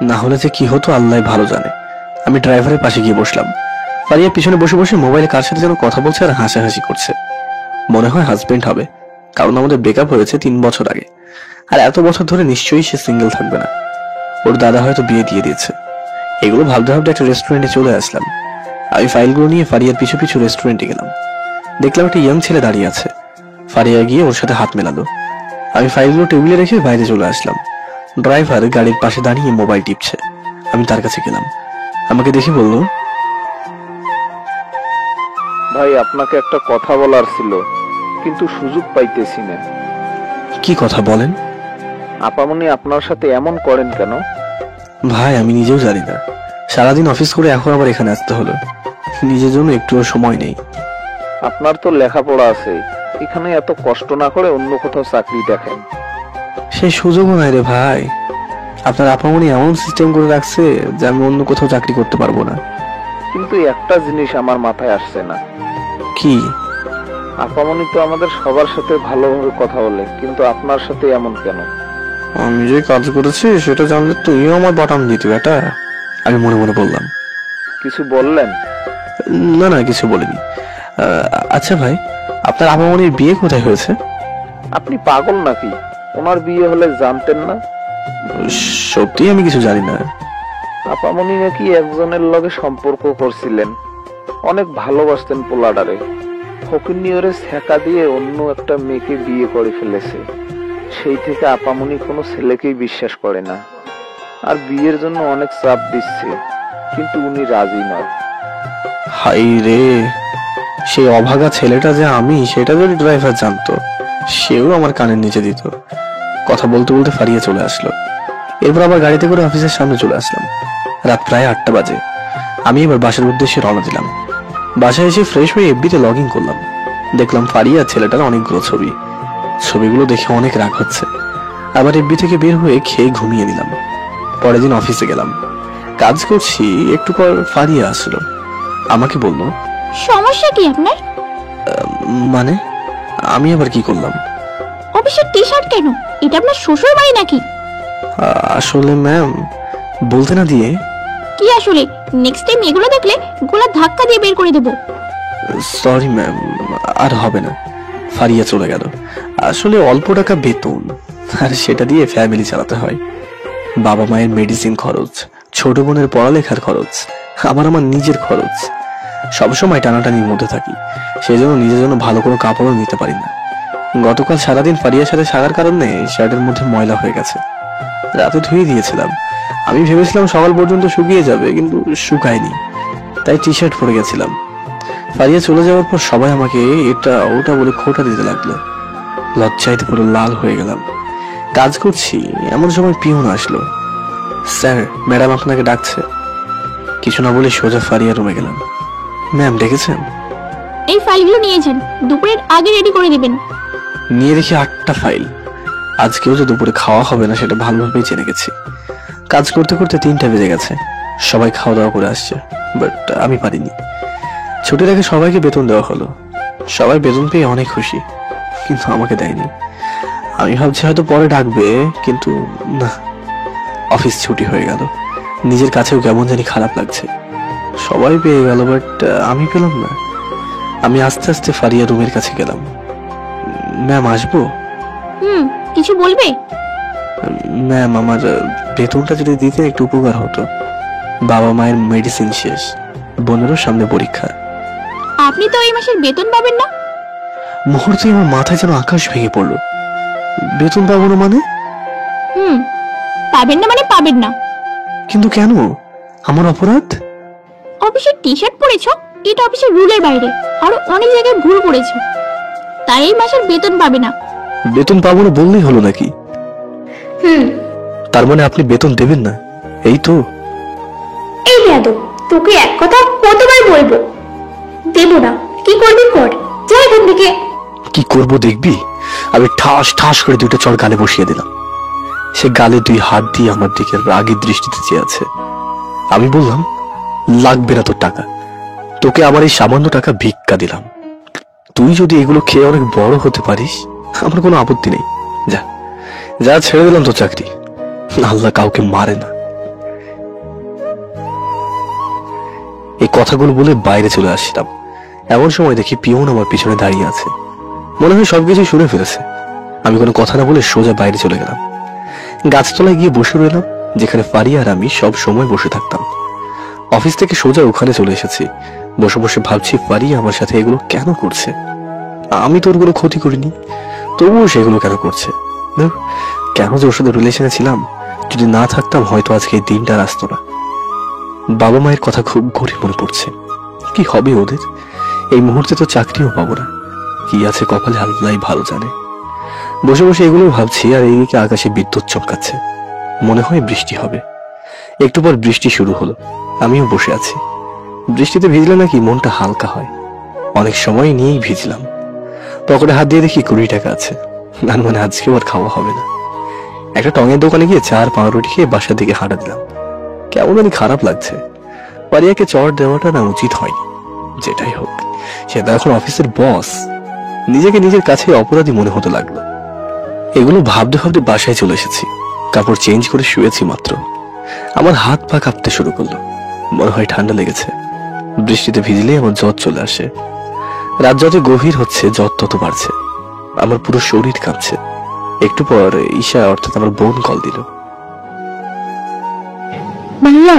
না হলে যে কি হতো আল্লাহ ভালো জানে। আমি ড্রাইভারের পাশে গিয়ে বসলাম। ফারিয়া পিছনে বসে বসে মোবাইলে কার সাথে যেন কথা বলছে আর হাসাহাসি করছে। মনে হয় হাজবেন্ড হবে, কারণ আমাদের ব্রেকআপ হয়েছে 3 বছর আগে। আর এত বছর ধরে নিশ্চয়ই সে সিঙ্গেল থাকবে না। ওর দাদা হয়তো বিয়ে দিয়ে দিয়েছে। এগুলো ভাবতে ভাবতে একটা রেস্টুরেন্টে চলে আসলাম। আমি ফাইলগুলো নিয়ে ফারিয়ার পিছু পিছু রেস্টুরেন্টে গেলাম। দেখলাম একটা ইয়াং ছেলে দাঁড়িয়ে আছে। ফারিয়া গিয়ে ওর সাথে হাত মেলালো। আমি ফাইলগুলো টেবিলে রেখে বাইরে চলে আসলাম। ড্রাইভার গাড়ির পাশে দাঁড়িয়ে মোবাইল টিপছে। আমি তার কাছে গেলাম। আমাকে দেখে বলল, ভাই, আপনাকে একটা কথা বলার ছিল, কিন্তু সুযোগ পাইতেছি না। কি কথা বলেন? আপামনি আপনার সাথে এমন করেন কেন? ভাই, আমি নিজেও জানি না। সারাদিন অফিস করে এখন আবার এখানে আসতে হলো। নিজের জন্য একটুও সময় নেই। আপনার তো লেখাপড়া আছে, এখানে এত কষ্ট না করে অন্য কোথাও চাকরি দেখেন। সেই সুযোগও নাই রে ভাই। আপনার আপামনি এমন সিস্টেম করে রাখছে যে আমি অন্য কোথাও চাকরি করতে পারবো না। কিন্তু একটা জিনিস আমার মাথায় আসছে না। কি? আপামনি তো আমাদের সবার সাথে ভালোভাবে কথা বলে, কিন্তু আপনার সাথে এমন কেন? আমি যে কাজ করেছি সেটা জানলে তুইও আমার বটাম দিতি বেটা। আমি মনে মনে বললাম। কিছু বললেন? না না, কিছু বলিনি। আচ্ছা ভাই, আপনার আপামনির বিয়ে কোথায় হয়েছে? আপনি পাগল নাকি? ওনার বিয়ে হলে জানতেন না? সত্যি আমি কিছু জানি না। আপামনি নাকি একজনের লগে সম্পর্ক করছিলেন, অনেক ভালোবাসতেন পোলাডারে। ফকিন্নিয়রে ছ্যাঁকা দিয়ে অন্য একটা মেয়েকে বিয়ে করে ফেলেছে। সেই থেকে আপামনি কোনো ছেলেকেই বিশ্বাস করে না, আর বিয়ের জন্য অনেক চাপ দিচ্ছে, কিন্তু উনি রাজি নয়। হাই রে, সেই অভাগা ছেলেটা যে আমি সেটা যদি ড্রাইভার জানতো, সেও আমার কানের নিচে দিত। কথা বলতে বলতে ফারিয়ে চলে আসলো। এরপর আবার গাড়িতে করে অফিসের সামনে চলে আসলাম। রাত প্রায় 8টা বাজে। আমি এবার বাসার উদ্দেশ্যে রওনা দিলাম। বাসায় এসে ফ্রেশ হয়ে এফবিতে লগ ইন করলাম। দেখলাম ফারিয়া ছেলেটার অনেকগুলো ছবি। ছবিগুলো দেখে অনেক রাগ হচ্ছে। আবার এফবি থেকে বের হয়ে খেয়ে ঘুমিয়ে নিলাম। পরের দিন অফিসে গেলাম। কাজ করছি, একটু পর ফারিয়া আসলো। আমাকে বলল, সমস্যা কি আপনার? মানে? আমি আবার কি করলাম? অফিসের টি শার্ট কেন? এটা আপনার শ্বশুর বাড়ি নাকি? আসলে ম্যাম, বলতে না দিয়ে। কি আসলে? নেক্সট টাইম এগুলো দেখলে গলা ধাক্কা দিয়ে বের করে দেবো। সরি ম্যাম, আর হবে না। ফারিয়া চলে গেল। আসলে অল্প টাকা বেতন, আর সেটা দিয়ে ফ্যামিলি চালাতে হয়। বাবা মায়ের মেডিসিন খরচ, ছোট বোনের পড়ালেখার খরচ, আবার আমার নিজের খরচ। সবসময় টানাটানির মধ্যে থাকি, সেই জন্য নিজের জন্য ভালো কোনো কাপড়ও নিতে পারি না। গতকাল সারাদিন ফারিয়ার সাথে থাকার কারণে শার্টের মধ্যে ময়লা হয়ে গেছে। রাতে ধুয়ে দিয়েছিলাম। আমি ভেবেছিলাম সকাল পর্যন্ত শুকিয়ে যাবে, কিন্তু শুকায়নি। তাই টি শার্ট পরে গেছিলাম। ফারিয়া চলে যাওয়ার পর সবাই আমাকে এটা ওটা বলে খোঁটা দিতে লাগলো। লজ্জায় পুরো লাল হয়ে গেলাম। কাজ করছি, এমন সময় পিয়ন আসলো। স্যার, ম্যাডাম আপনাকে ডাকছে। কিছু না বলে সোজা ফারিয়া রুমে গেলাম। ম্যাম ডেকেছেন? এই ফাইলগুলো নিয়ে যান, দুপুরের আগে রেডি করে দিবেন। নিয়ে দেখি 8টা ফাইল। আজকেও যে দুপুরে খাওয়া হবে না সেটা ভালোভাবেই জেনে গেছি। কাজ করতে করতে 3টা বেজে গেছে, সবাই খাওয়া দাওয়া করে আসছে, বাট আমি পারিনি। ছুটির আগে সবাইকে বেতন দেওয়া হলো, সবাই বেতন পেয়ে অনেক খুশি, কিন্তু আমাকে দেয়নি। আমি ভাবছি হয়তো পরে ডাকবে, কিন্তু না, অফিস ছুটি হয়ে গেল। নিজের কাছেও কেমন জানি খারাপ লাগছে। সবাই পেয়ে গেল, বাট আমি পেলাম না। আমি আস্তে আস্তে ফারিয়া রুমের কাছে গেলাম। ম্যাম, আসবো? কিছু বলবে? ম্যাম, আমার বেতনটা যদি দিতেন একটু উপকার হতো। বাবা মায়ের মেডিসিন শেষ, বোনেরও সামনে পরীক্ষা। আপনি তো এই মাসের বেতন পাবেন না। মুহূর্তে আমার মাথায় যেন আকাশ ভেঙে পড়লো। বেতন পাবো না মানে? পাবেন না মানে পাবেন না। কিন্তু কেন? আমার অপরাধ? অফিসের টি শার্ট পরেছো, এটা অফিসের রুলের বাইরে। আরো অনেক জায়গায় ভুল করেছো, তাই এই মাসের বেতন পাবে না। বেতন পাবো না বললেই হলো নাকি? তার মানে আপনি বেতন দেবেন না, এই তো? এই যাদব, তোকে এক কথা কতবার বলবো, দেব না। কি করবি কর, যা এখান থেকে। কি করব দেখবি? আমি ঠাস ঠাস করে 2টা চড় গালে বসিয়ে দিলাম। সে গালে 2 হাত দিয়ে আমার দিকে রাগী দৃষ্টিতে চেয়ে আছে। আমি বললাম, লাগবে না তোর টাকা, তোকে আমার এই সামান্য টাকা ভিক্ষা দিলাম। তুই যদি এগুলো খেয়ে অনেক বড় হতে পারিস, আমার কোনো আপত্তি নেই। যা যা, ছেড়ে দিলাম তোর চাকরি। আল্লাহ কাউকে মারে না। এই কথাগুলো বলে বাইরে চলে আসছিলাম। এমন সময় দেখি পিয়ন আমার পিছনে দাঁড়িয়ে আছে। মনে হয় সবকিছু শুনে ফেলেছে। আমি কোনো কথা না বলে সোজা বাইরে চলে গেলাম। গাছতলায় গিয়ে বসে রইলাম, যেখানে ফারিয়া আর আমি সব সময় বসে থাকতাম। অফিস থেকে সোজা ওখানে চলে এসেছি। বসে বসে ভাবছি ফারিয়া আমার সাথে এগুলো কেন করছে। আমি তোর কোনো ক্ষতি করিনি, তবুও সেগুলো কেন করছে। কেন যে ওর সাথে রিলেশনে ছিলাম? যদি না থাকতাম হয়তো আজকে এই দিনটা আর আসতো না। বাবা মায়ের কথা খুব গভীর মনে পড়ছে। কি হবে ওদের? এই মুহূর্তে তো চাকরিও পাবো না। কি আছে কপালে আল্লাহ ভালো জানে। বসে বসে এগুলো ভাবছি, আর এইদিকে আকাশে বিদ্যুৎ চমকাচ্ছে। মনে হয় বৃষ্টি হবে। একটু পর বৃষ্টি শুরু হলো। আমিও বসে আছি। বৃষ্টিতে ভিজলে নাকি মনটা হালকা হয়। অনেক সময় নিয়েই ভিজলাম। পকেটে হাত দিয়ে দেখি 20 টাকা আছে। আর মানে আজকেও আর খাওয়া হবে না। একটা টঙের দোকানে গিয়ে 4 পাউরুটি খেয়ে বাসার দিকে হাঁটা দিলাম। কেমন জানি খারাপ লাগছে। পারিয়াকে চড় দেওয়াটা না উচিত হয়নি। যেটাই হোক, সেটা এখন অফিসের বস। নিজেকে নিজের কাছে অপরাধী মনে হতে লাগলো। এগুলো ভাবতে ভাবতে বাসায় চলে এসেছি। কাপড় চেঞ্জ করে শুয়েছি মাত্র, আমার হাত পা কাঁপতে শুরু করলো। মনে হয় ঠান্ডা লেগেছে। বৃষ্টিতে ভিজলে আমার জ্বর চলে আসে। রাত যত গভীর হচ্ছে জ্বর তত বাড়ছে। আমার পুরো শরীর কাঁপছে। একটু পর ঈশা অর্থাৎ আমার বোন কল দিল। ভাইয়া,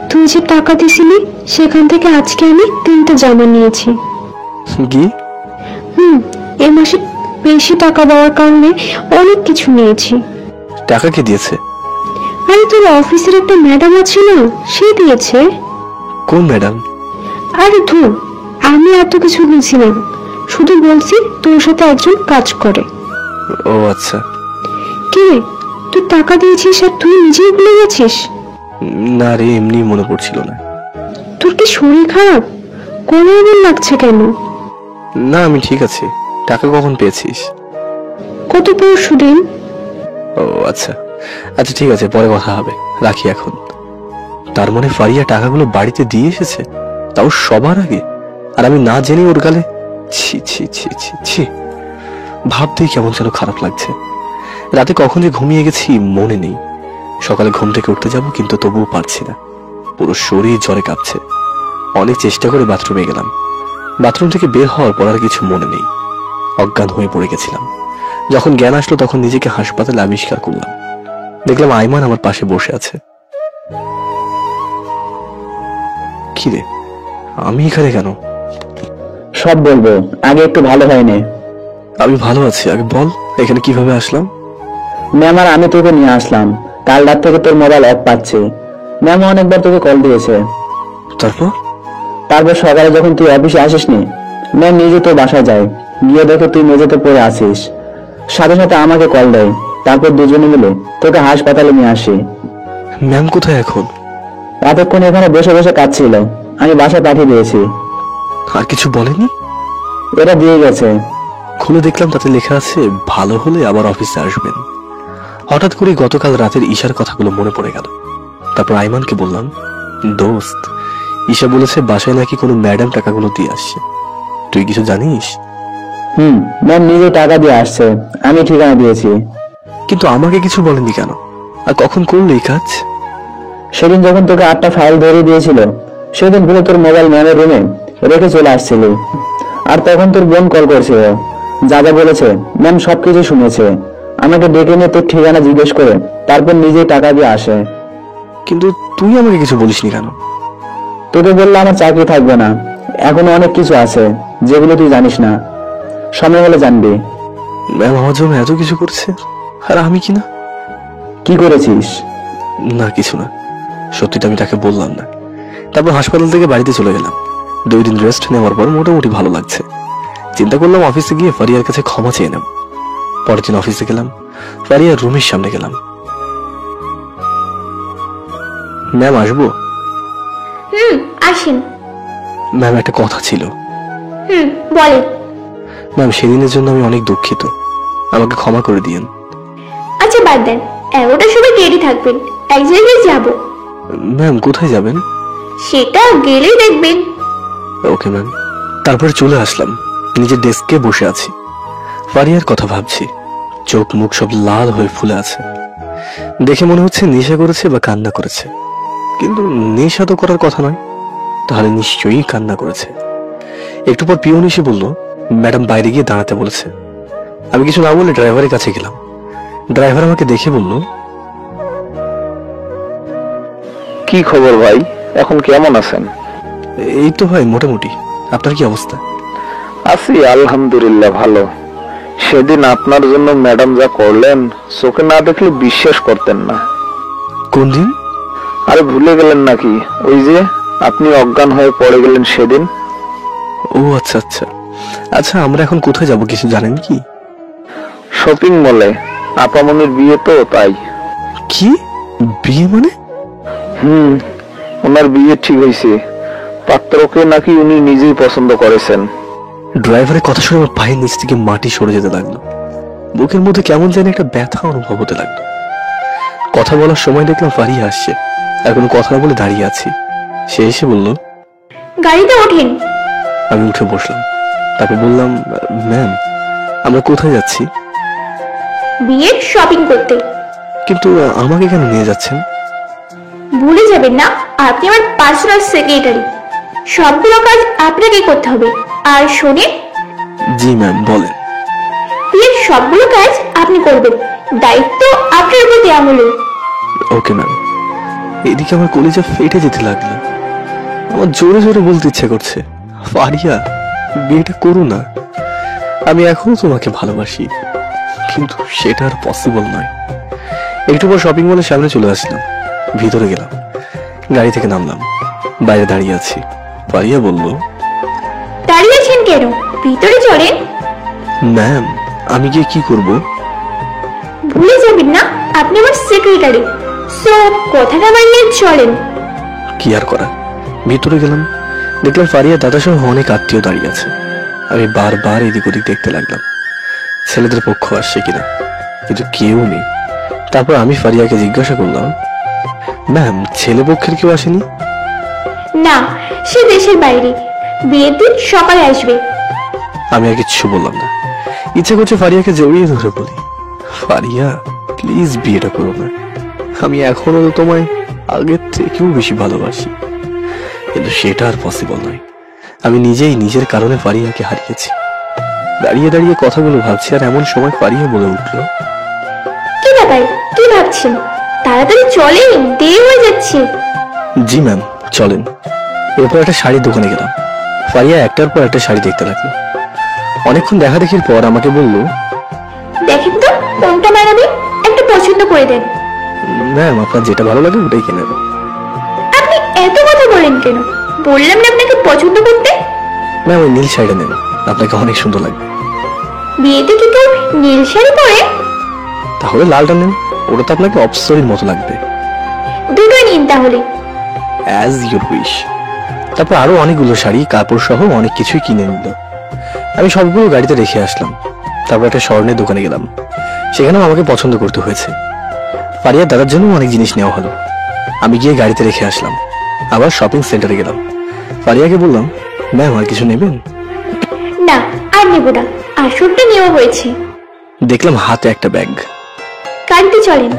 তুই যে টাকা দিছিলি সেখান থেকে আজকে আমি 3টা জামা নিয়েছি। কি? এ মাসে বেশি টাকা দেওয়ার কারণে অনেক কিছু নিয়েছি। টাকা কে দিয়েছে? আরে তোর অফিসের একটা ম্যাডাম আছে না, সে দিয়েছে। কোন ম্যাডাম? আরে ধুর, আমি এত কিছু বলছি না, শুধু বলছি তোর সাথে একজন কাজ করে। ও আচ্ছা। কি রে, তুই টাকা দিয়েছিস আর তুই নিজেই ভুলে গেছিস? না রে, এমনি মনে পড়ছিল না। তোর কি শরীর খারাপ? কোনো এমন লাগছে কেন? না, আমি ঠিক আছি। টাকা কখন পেয়েছিস? কত পরশুদিন। ও আচ্ছা আচ্ছা, ঠিক আছে, পরে কথা হবে, রাখি এখন। তার মানে ফারিয়া টাকাগুলো বাড়িতে দিয়ে এসেছে, তাও সবার আগে, আর আমি না জেনে ওর গালে। ছি ছি ছি ছি ছি, ভাবতেই কেমন যেন খারাপ লাগছে। রাতে কখন যে ঘুমিয়ে গেছি মনে নেই। সকালে ঘুম থেকে উঠতে যাব, কিন্তু তবুও পারছি না। পুরো শরীর জ্বরে কাঁপছে। অনেক চেষ্টা করে বাথরুমে গেলাম। বাথরুম থেকে বের হওয়ার পর আর কিছু মনে নেই। অজ্ঞান হয়ে পড়ে গেছিলাম। যখন জ্ঞান আসলো তখন নিজেকে হাসপাতালে আবিষ্কার করলাম। দেখলাম আইমান আমার পাশে বসে আছে। কি রে, আমি এখানে কেন? সব বলবো, আগে একটু ভালো হয়নি। আমি ভালো আছি, আগে বল এখানে কিভাবে আসলাম। ম্যাম আর আমি তোকে নিয়ে আসলাম। কাল রাত থেকে তোর মোবাইল অফ পাচ্ছে। ম্যাম অনেকবার তোকে কল দিয়েছে। তারপর সকালে যখন তুই অফিসে আসিসনি, ম্যাম নিজে তোর বাসায় যায়, গিয়ে দেখে তুই মেঝেতে পড়ে আছিস। সাথে সাথে আমাকে কল দেয়। তারপর দুজনে মিলে তোকে হাসপাতালে নিয়ে আসি। ম্যাম কোথায় এখন? এতক্ষণ এখানে বসে বসে কাঁদছিল, আমি বাসায় পাঠিয়ে দিয়েছি। আর কিছু বলেনি? এটা দিয়ে গেছে। খুলে দেখলাম তাতে লেখা আছে ভালো হলে আবার অফিসে আসবেন। হঠাৎ করে গতকাল রাতের ঈশার কথাগুলো মনে পড়ে গেল। তারপর আইমানকে বললাম, দোস্ত, ঈশা বলেছে বাসায় নাকি কোনো ম্যাডাম টাকাগুলো দিয়ে আসছে, তুই কিছু জানিস? ম্যাম নিজে টাকা দিয়ে আসছে, আমি ঠিকানা দিয়েছি। কিন্তু আমাকে কিছু বলেনি কেন? আর কখন করলো এই কাজ? সেদিন যখন তোকে 8টা ফাইল ধরিয়ে দিয়েছিল, সেদিন ভুলে তোর মোবাইল ম্যামের রুমে রেখে চলে আসছিলি। আর তখন তোর বোন কল করছিল, যা যা বলেছে ম্যাম সবকিছু শুনেছে। আমাকে ডেকে নিয়ে তোর ঠিকানা জিজ্ঞেস করে তারপর নিজেই টাকা দিয়ে আসে। কিন্তু তুই আমাকে কিছু বলিসনি কেন? তোকে বললে আমার চাকরি থাকবে না, এখনো অনেক কিছু আছে যেগুলো তুই জানিস না, সময় হলে জানবি। ম্যাম আমার জন্য এত কিছু করছে, আর আমি কি না? কি করেছিস? না কিছু না, সত্যিটা আমি তাকে বললাম না। তারপর হাসপাতাল থেকে বাড়িতে চলে গেলাম। 2 দিন রেস্ট নেওয়ার পর মোটামুটি ভালো লাগছে। চিন্তা করলাম অফিসে গিয়ে ফারিয়ার কাছে ক্ষমা চেয়ে নেব। পরের দিন অফিসে গেলাম, ফারিয়ার রুমের সামনে গেলাম। ম্যাম আসবো? আসেন। ম্যাম একটা কথা ছিল। বলেন। ম্যাম সেদিনের জন্য আমি অনেক দুঃখিত, আমাকে ক্ষমা করে দিয়েন। আচ্ছা বাদ দেন, ওটা সবাই রেডি থাকবেন, এক জায়গায় যাব। ম্যাম কোথায় যাবেন? সেটা গেলেই দেখবেন। Okay ma'am. তারপরে চলে আসলাম, নিজের ডেস্কে বসে আছি, ফারিয়ার কথা ভাবছি। চোখ মুখ সব লাল হয়ে ফুলে আছে। দেখে মনে হচ্ছে নেশা করেছে বা কান্না করেছে, কিন্তু নেশা তো করার কথা নয়, তাহলে নিশ্চয়ই কান্না করেছে। একটু পর পিয়ন এসে বলল, ম্যাডাম বাইরে গিয়ে দাঁড়াতে বলেছে। আমি কিছু না বলে ড্রাইভারের কাছে গেলাম। ড্রাইভার আমাকে দেখে বলল, কি খবর ভাই, এখন কেমন আছেন? এই তো ভাই মোটামুটি, আপনার কি অবস্থা? আছি আলহামদুলিল্লাহ ভালো। সেদিন আপনার জন্য ম্যাডাম যা করলেন, চোখে না দেখলে বিশ্বাস করতেন না। কোন দিন? আরে ভুলে গেলেন নাকি? ওই যে আপনি অজ্ঞান হয়ে পড়ে গেলেন সেদিন। ও আচ্ছা আচ্ছা। আচ্ছা আমরা এখন কোথায় যাব কিছু জানেন কি? শপিং মলে, আপামনির বিয়ে তো তাই। কি বিয়ে মানে? ওনার বিয়ে ঠিক হয়েছে, পাত্রকে নাকি উনি নিজেই পছন্দ করেছেন। ড্রাইভারের কথা শুনে আমার পায়ের নিচ থেকে মাটি সরে যেতে লাগলো। বুকের মধ্যে কেমন যেন একটা ব্যথা অনুভব হতে লাগলো। কথা বলার সময় দেখলাম ফারিয়া আসছে, এখন কথা না বলে দাঁড়িয়ে আছি। সে এসে বলল, গাড়িতে ওঠেন। আমি উঠে বসলাম। তারপর বললাম, ম্যাম আমরা কোথায় যাচ্ছি? বিয়ের শপিং করতে। কিন্তু আমাকে কেন নিয়ে যাচ্ছেন? ভুলে যাবেন না, আপনি আমার পার্সোনাল সেক্রেটারি, সবগুলো কাজ আপনাকেই করতে হবে। আর শোনেন, জি ম্যাম বলেন। বিয়ের সবগুলো কাজ আপনি করবেন, দায়িত্ব আপনার উপর দেওয়া হলো। Okay ma'am. এদিকে আমার কলিজা ফেটে যেতে লাগলো। আমার জোরে জোরে বলতে ইচ্ছে করছে, ফারিয়া বিয়েটা করো না, আমি এখনো তোমাকে ভালোবাসি, কিন্তু সেটা আর পসিবল নয়। একটু পর শপিং মলের সামনে চলে আসলাম, ভিতরে গেলাম, গাড়ি থেকে নামলাম, বাইরে দাঁড়িয়ে আছি। ফারিয়া বলল, দাঁড়িয়ে আছেন কেন, ভিতরে চলেন। ম্যাম আমি গিয়ে কি করব? ভুলে যাবেন না, আপনি আমার সেক্রেটারি, সো কথাটা মানিয়ে চলেন। কি আর করা। ভিতরে গেলাম, দেখলাম ফারিয়া দাদা সহ অনেক আত্মীয় দাঁড়িয়ে আছে। আমি বারবার এদিক ওদিক দেখতে লাগলাম, ছেলেদের পক্ষ আসছে কিনা, কিন্তু কেউ নেই। তারপর আমি ফারিয়াকে জিজ্ঞাসা করলাম, ম্যাম ছেলে পক্ষের কেউ আসেনি? না, সে দেশের বাইরে, বিয়ের দিন সকালে আসবে। আমি আর কিচ্ছু বললাম না। ইচ্ছে করছে ফারিয়াকে জড়িয়ে ধরে বলি, ফারিয়া প্লিজ বিয়েটা করো না, আমি এখনো তো তোমায় আগের থেকেও বেশি ভালোবাসি। কিন্তু সেটা আর পসিবল নয়। আমি নিজেই নিজের কারণে ফারিয়াকে হারিয়েছি। দাঁড়িয়ে দাঁড়িয়ে কথাগুলো ভাবছি, আর এমন সময় ফারিয়া বলে উঠলো, কি ব্যাপার, কি ভাবছেন? তাড়াতাড়ি চলেন, দেরি হয়ে যাচ্ছে। জি ম্যাম চলেন। এরপর একটা শাড়ির দোকানে গেলাম। ফারিয়া একটার পর একটা শাড়ি দেখতে লাগলো। অনেকক্ষণ দেখা দেখির পর আমাকে বলল, দেখেন তো কোনটা মানাবে, একটা পছন্দ করে দেন। ম্যাম আপনার যেটা ভালো লাগে ওটাই কিনে নেবেন। আপনি এত কথা বলেন কেন? বললাম না আপনাকে পছন্দ করতে। ম্যাম ওই নীল শাড়িটা নেন, আপনাকে অনেক সুন্দর লাগবে। বিয়েতে কি কেউ নীল শাড়ি পরে? তাহলে লালটা নেন, ওটা তো আপনাকে অপসরির মতো লাগবে। দুটোই নিন তাহলে। As your wish. তারপর আরো অনেকগুলো শাড়ি কাপড় সহ অনেক কিছুই কিনে নিল। আমি সবগুলো গাড়িতে রেখে আসলাম। তারপর একটা স্বর্ণের দোকানে গেলাম, সেখানেও আমাকে পছন্দ করতে হয়েছে। ফারিয়ার দাদার জন্য অনেক জিনিস নেওয়া হলো। আমি গিয়ে গাড়িতে রেখে আসলাম। আবার শপিং সেন্টারে গেলাম। ফারিয়াকে বললাম, ম্যাম আর কিছু নেবেন? না, আর নেব না, আসলটা নেওয়া হয়েছে। দেখলাম হাতে একটা ব্যাগ। গাড়িতে চলেন।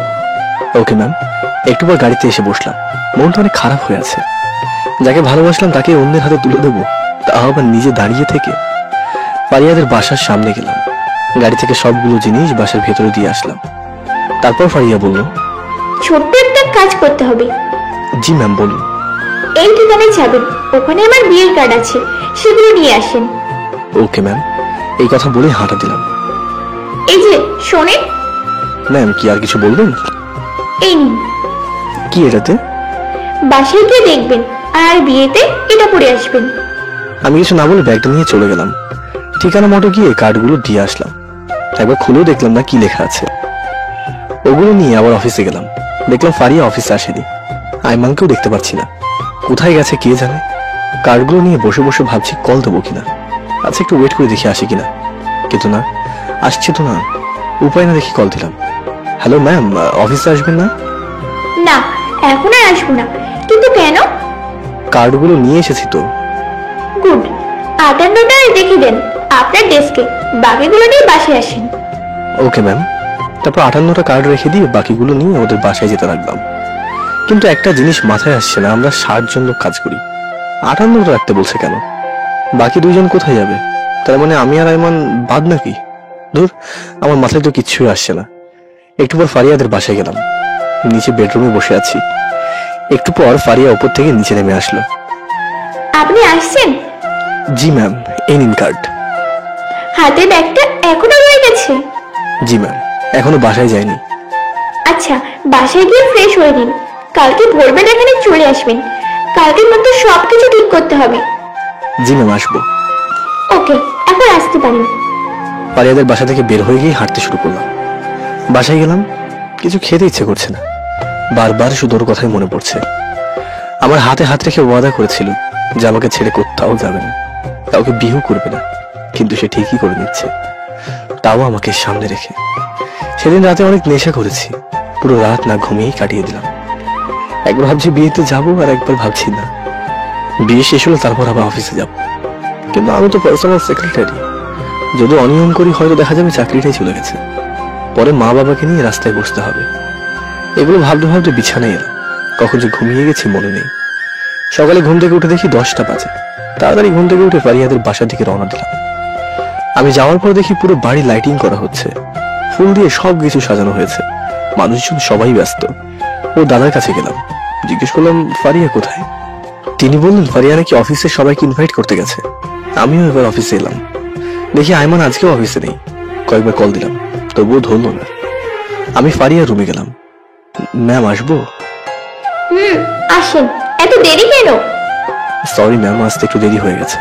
Okay ma'am. একটু পর গাড়িতে এসে বসলাম। মনটা অনেক খারাপ হয়ে আছে। যাকে ভালোবাসলাম তাকে অন্যের হাতে তুলে দেবো, তাও আবার নিজে দাঁড়িয়ে থেকে। ফারিয়াদের বাসার সামনে গেলাম। গাড়ি থেকে সবগুলো জিনিস বাসার ভেতরে দিয়ে আসলাম। তারপর ফারিয়া বলল, ছোট্ট একটা কাজ করতে হবে। জি ম্যাম বলুন। এই ঠিকানায় যাবেন, ওখানে আমার বিয়ের কার্ড আছে, সেগুলো নিয়ে আসেন। Okay ma'am. এই কথা বলে হাঁটা দিলাম। এই যে শোনেন। ম্যাম কি আর কিছু বলবেন? এই নিন, কি এটাতে? বাসায় গিয়ে দেখবেন আর বিয়েতে এটা পরে আসবেন। আমি কিছু না বলে ব্যাগটা নিয়ে চলে গেলাম। ঠিকানা মতো গিয়ে কার্ডগুলো দিয়ে আসলাম। একবার খুলেও দেখলাম না কি লেখা আছে। ওগুলো নিয়ে আবার অফিসে গেলাম। দেখলাম ফারিয়া অফিসে আসেনি। আইমানকেও দেখতে পাচ্ছি না। কোথায় গেছে কে জানে। কার্ডগুলো নিয়ে বসে বসে ভাবছি কল দেবো কিনা। আচ্ছা একটু ওয়েট করে দেখি আসে কিনা। কিন্তু না, আসছে তো না। উপায় না দেখি কল দিলাম। হ্যালো ম্যাম, অফিসে আসবেন না? না, এখন আর আসবো না। কিন্তু কেন? কার্ডগুলো নিয়ে এসেছি তো। গুড। 58টা রেখে দেন আপনার ডেস্কে, বাকিগুলো নিয়ে বাসায় আসেন। Okay ma'am. তারপর 58টা কার্ড রেখে দিয়ে বাকিগুলো নিয়ে ওদের বাসায় যেতে লাগলাম। কিন্তু একটা জিনিস মাথায় আসছে না, আমরা 60 জন লোক কাজ করি, 58টা রাখতে বলছে কেন? বাকি দুইজন কোথায় যাবে? তার মানে আমি আর আইমান বাদ নাকি? ধুর, আমার মাথায় তো কিচ্ছুই আসছে না। একটু পর ফারিয়াদের বাসায় গেলাম। নিচে বেডরুমে বসে আছি। একটু পর ফারিয়া উপর থেকে নিচে নেমে আসলো। আপনি আসছেন? জি ম্যাম, এই নিন কার্ড। হাতে ব্যাগটা এখনো রয়ে গেছে? জি ম্যাম, এখনো বাসায় যায়নি। আচ্ছা, বাসায় গিয়ে ফ্রেশ হয়ে নিন। কালকে ভোরবেলা এখানে চলে আসবেন। কালকের মধ্যে সবকিছু ঠিক করতে হবে। জি ম্যাম, আসবো। ওকে, এখন আসতে পারেন। ফারিয়াদের বাসা থেকে বের হয়ে গিয়ে হাঁটতে শুরু করলাম। বাসায় গেলাম, কিছু খেতে ইচ্ছে করছে না। বারবার শুধু ওর কথাই মনে পড়ছে। আমার হাতে হাত রেখে ওয়াদা করেছিল যে আমাকে ছেড়ে কোথাও যাবে না, কাউকে বিয়েও করবে না। কিন্তু সে ঠিকই করে নিচ্ছে, তাও আমাকে সামনে রেখে। সেদিন রাতে অনেক নেশা করেছি, পুরো রাত না ঘুমিয়েই কাটিয়ে দিলাম। একবার ভাবছি বিয়েতে যাবো, আর একবার ভাবছি না। বিয়ে শেষ হলো তারপর আবার অফিসে যাব। কিন্তু আমি তো পার্সোনাল সেক্রেটারি, যদি অনিয়ম করি হয়তো দেখা যাবে চাকরিটাই চলে গেছে। পরে মা বাবাকে নিয়ে রাস্তায় বসতে হবে। এগুলো ভাবতে ভাবতে বিছানায় এলাম। কখন যে ঘুমিয়ে গেছি মনে নেই। সকালে ঘুম থেকে উঠে দেখি 10টা বাজে। তাড়াতাড়ি ঘুম থেকে উঠে ফারিয়াদের বাসার দিকে রওনা দিলাম। আমি যাওয়ার পর দেখি পুরো বাড়ি লাইটিং করা হচ্ছে, ফুল দিয়ে সবকিছু সাজানো হয়েছে। মানুষজন সবাই ব্যস্ত। ও দাদার কাছে গেলাম, জিজ্ঞেস করলাম ফারিয়া কোথায়। তিনি বললেন ফারিয়া নাকি অফিসে সবাইকে ইনভাইট করতে গেছে। আমিও এবার অফিসে এলাম। দেখি আইমান আজকেও অফিসে নেই। কয়েকবার কল দিলাম, তবুও ধরলো না। আমি ফারিয়ার রুমে গেলাম। ম্যাম আসবো? আসেন। এত দেরি কেন? সরি ম্যাম, আসতে একটু দেরি হয়ে গেছে।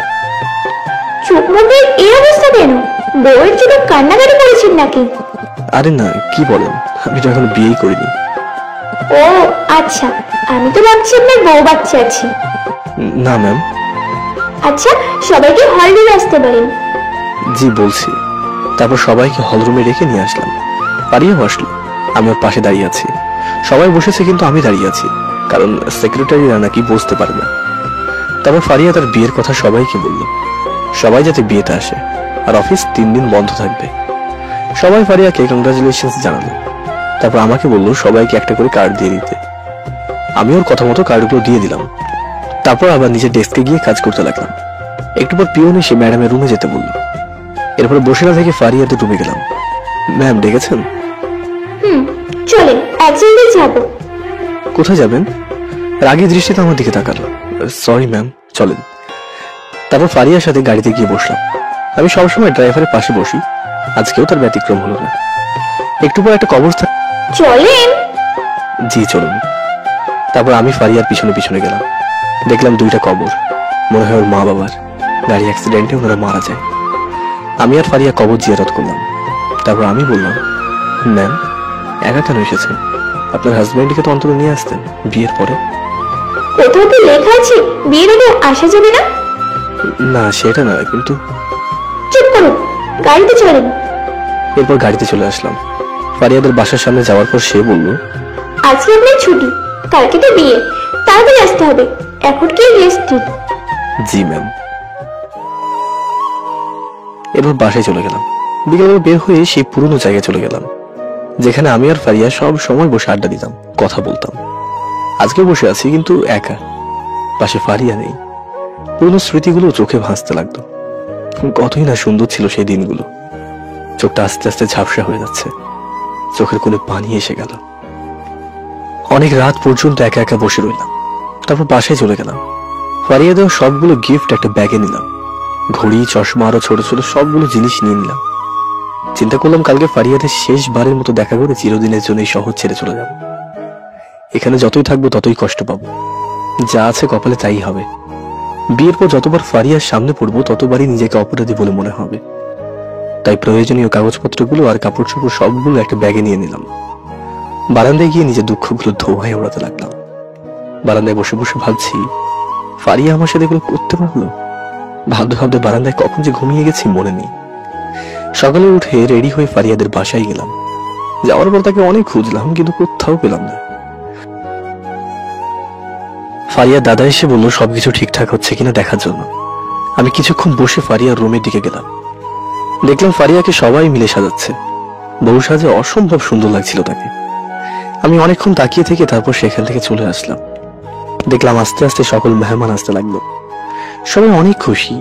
চোখ মুখের এই অবস্থা কেন? বউয়ের জন্য কান্নাকাটি করেছেন নাকি? আরে না, কি বলেন, আমি তো এখনো বিয়েই করিনি। ও আচ্ছা, আমি তো ভাবছি আপনার বউ বাচ্চা আছে। না ম্যাম। আচ্ছা, সবাইকে হল রুমে আসতে বলেন। জি বলছি। তারপর সবাইকে হলরুমে রেখে নিয়ে আসলাম। ফারিয়াও আসলো। আমি ওর পাশে দাঁড়িয়ে আছি। সবাই বসেছে কিন্তু আমি দাঁড়িয়ে আছি, কারণ সেক্রেটারিরা নাকি বসতে পারে না। তারপর ফারিয়া তার বিয়ের কথা সবাইকে বলল, সবাই যাতে বিয়েতে আসে, আর অফিস 3 দিন বন্ধ থাকবে। সবাই ফারিয়াকে কংগ্রাচুলেশনস জানালো। তারপর আমাকে বললো সবাইকে একটা করে কার্ড দিয়ে দিতে। আমি ওর কথা মতো কার্ডগুলো দিয়ে দিলাম। তারপর আবার নিজের ডেস্কে গিয়ে কাজ করতে লাগলাম। একটু পর পিয়ন এসে ম্যাডামের রুমে যেতে বলল। এরপর বসে না থেকে ফারিয়াদের রুমে গেলাম। ম্যাম ডেকেছেন? চলেন, একসাথে যাবো। কোথায় যাবেন? রাগী দৃষ্টিতে আমার দিকে তাকালো। সরি ম্যাম, চলেন। তারপর ফারিয়ার সাথে গাড়িতে গিয়ে বসলাম। আমি সবসময় ড্রাইভারের পাশে বসি, আজকেও তার ব্যতিক্রম হলো না। একটু পর একটা কবরস্থান। চলেন। জি চলুন। তারপর আমি ফারিয়ার পিছনে পিছনে গেলাম। দেখলাম 2টা কবর। মনে হয় ওর মা বাবার। গাড়ি অ্যাক্সিডেন্টে ওনারা মারা যায়। আমি আর ফারিয়া কবর জিয়ারত করলাম। তারপর আমি বললাম, ম্যাম একা কেন এসেছেন? আপনার হাজবেন্ডকে তো অন্তত নিয়ে আসতেন বিয়ের পরে। কোথাও কি লেখা আছে বিয়ের আগে আসা যাবে না? না সেটা না, কিন্তু চুপ করুন, গাড়িতে চলেন। এরপর গাড়িতে চলে আসলাম। ফারিয়াদের বাসার সামনে যাওয়ার পর সে বলল, আজকে আপনার ছুটি, কালকে তো বিয়ে, তাড়াতাড়ি আসতে হবে। এখন কি রেস্ট দিন। জি ম্যাম। এরপর বাসায় চলে গেলাম। বিকেলবেলা বের হয়ে সেই পুরনো জায়গায় চলে গেলাম, যেখানে আমি আর ফারিয়া সব সময় বসে আড্ডা দিতাম, কথা বলতাম। আজকে বসে আছি কিন্তু একা, পাশে ফারিয়া নেই। পুরনো স্মৃতিগুলো চোখে ভাসতে লাগলো। কতই না সুন্দর ছিল সেই দিনগুলো। চোখটা আস্তে আস্তে ঝাপসা হয়ে যাচ্ছে, চোখের কোণে পানি এসে গেল। অনেক রাত পর্যন্ত একা একা বসে রইলাম। তারপর বাসায় চলে গেলাম। ফারিয়া দেওয়া সবগুলো গিফট একটা ব্যাগে নিলাম। ঘড়ি, চশমা আরো ছোট ছোট সবগুলো জিনিস নিয়ে নিলাম। চিন্তা করলাম কালকে ফারিয়াদের শেষবারের মতো দেখা করে চিরদিনের জন্য এই শহর ছেড়ে চলে যাব। এখানে যতই থাকবো ততই কষ্ট পাবো, যা আছে কপালে তাই হবে। বিয়ের পর যতবার ফারিয়ার সামনে পড়বো ততবারই নিজেকে অপরাধী বলে মনে হবে। তাই প্রয়োজনীয় কাগজপত্রগুলো আর কাপড় চোপড় সবগুলো একটা ব্যাগে নিয়ে নিলাম। বারান্দায় গিয়ে নিজের দুঃখগুলো ধোঁয়ায় ওড়াতে লাগলাম। বারান্দায় বসে বসে ভাবছি, ফারিয়া আমার সাথে এগুলো করতে পারলো? ভাবতে ভাবতে বারান্দায় কখন যে ঘুমিয়ে গেছি মনে নেই। সকালে উঠে রেডি হয়ে ফারিয়াদের বাসায় গেলাম। যাওয়ার পর তাকে অনেক খুঁজলাম কিন্তু কোথাও পেলাম না। ফারিয়ার দাদা এসে বলল সবকিছু ঠিকঠাক হচ্ছে কিনা দেখার জন্য। আমি কিছুক্ষণ বসে ফারিয়ার রুমের দিকে গেলাম। দেখলাম ফারিয়াকে সবাই মিলে সাজাচ্ছে। বউ সাজে অসম্ভব সুন্দর লাগছিল তাকে। আমি অনেকক্ষণ তাকিয়ে থেকে তারপর সেখান থেকে চলে আসলাম। দেখলাম আস্তে আস্তে সকল মেহমান আসতে লাগলো। সবাই অনেক খুশি,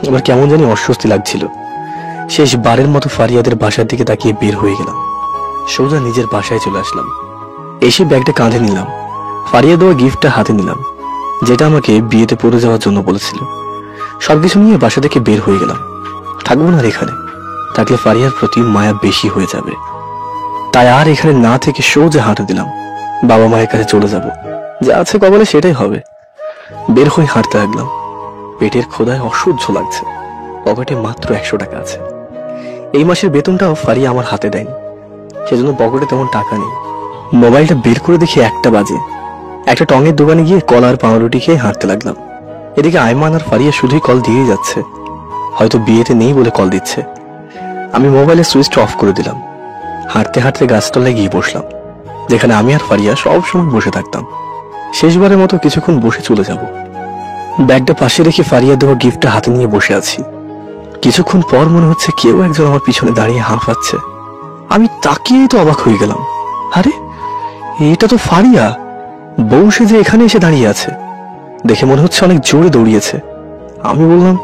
আবার কেমন জানি অস্বস্তি লাগছিল। শেষবারের মতো ফারিয়াদের বাসার দিকে তাকিয়ে বের হয়ে গেলাম। সোজা নিজের বাসায় চলে আসলাম। এসে ব্যাগটা কাঁধে নিলাম। ফারিয়া দেওয়া গিফটটা হাতে নিলাম, যেটা আমাকে বিয়েতে পরে যাওয়ার জন্য বলেছিল। সবকিছু নিয়ে বাসা থেকে বের হয়ে গেলাম। থাকবো না আর এখানে, থাকলে ফারিয়ার প্রতি মায়া বেশি হয়ে যাবে। তাই আর এখানে না থেকে সোজা হাঁটে দিলাম। বাবা মায়ের কাছে চলে যাব, যা আছে কপালে সেটাই হবে। বের হয়ে হাঁটতে লাগলাম। পেটের ক্ষুধায় অসহ্য লাগছে। পকেটে মাত্র 100 টাকা আছে। এই মাসের বেতনটাও ফারিয়া আমার হাতে দেয়নি, সেজন্য পকেটে তেমন টাকা নেই। মোবাইলটা বের করে দেখি 1টা বাজে। একটা টঙের দোকানে গিয়ে কলা আর পাউরুটি খেয়ে হাঁটতে লাগলাম। এদিকে আয়মান আর ফারিয়া শুধুই কল দিয়েই যাচ্ছে, হয়তো বিয়েতে নেই বলে কল দিচ্ছে। আমি মোবাইলের সুইচটা অফ করে দিলাম। হাঁটতে হাঁটতে গাছতলায় গিয়ে বসলাম, যেখানে আমি আর ফারিয়া সব সময় বসে থাকতাম। শেষবারের মতো কিছুক্ষণ বসে চলে যাব। ব্যাগটা পাশে রেখে ফারিয়া দেওয়া গিফটটা হাতে নিয়ে বসে আছি। কিছুক্ষণ পর মনে হচ্ছে কেউ একজন আমার পিছনে দাঁড়িয়ে হাঁফাচ্ছে। আমি তাকিয়েই তো অবাক হয়ে গেলাম। আরে এটা তো ফারিয়া, বউ সেজে এখানে এসে দাঁড়িয়ে আছে। দেখে মনে হচ্ছে অনেক জোরে দৌড়িয়েছে। আমি বললাম,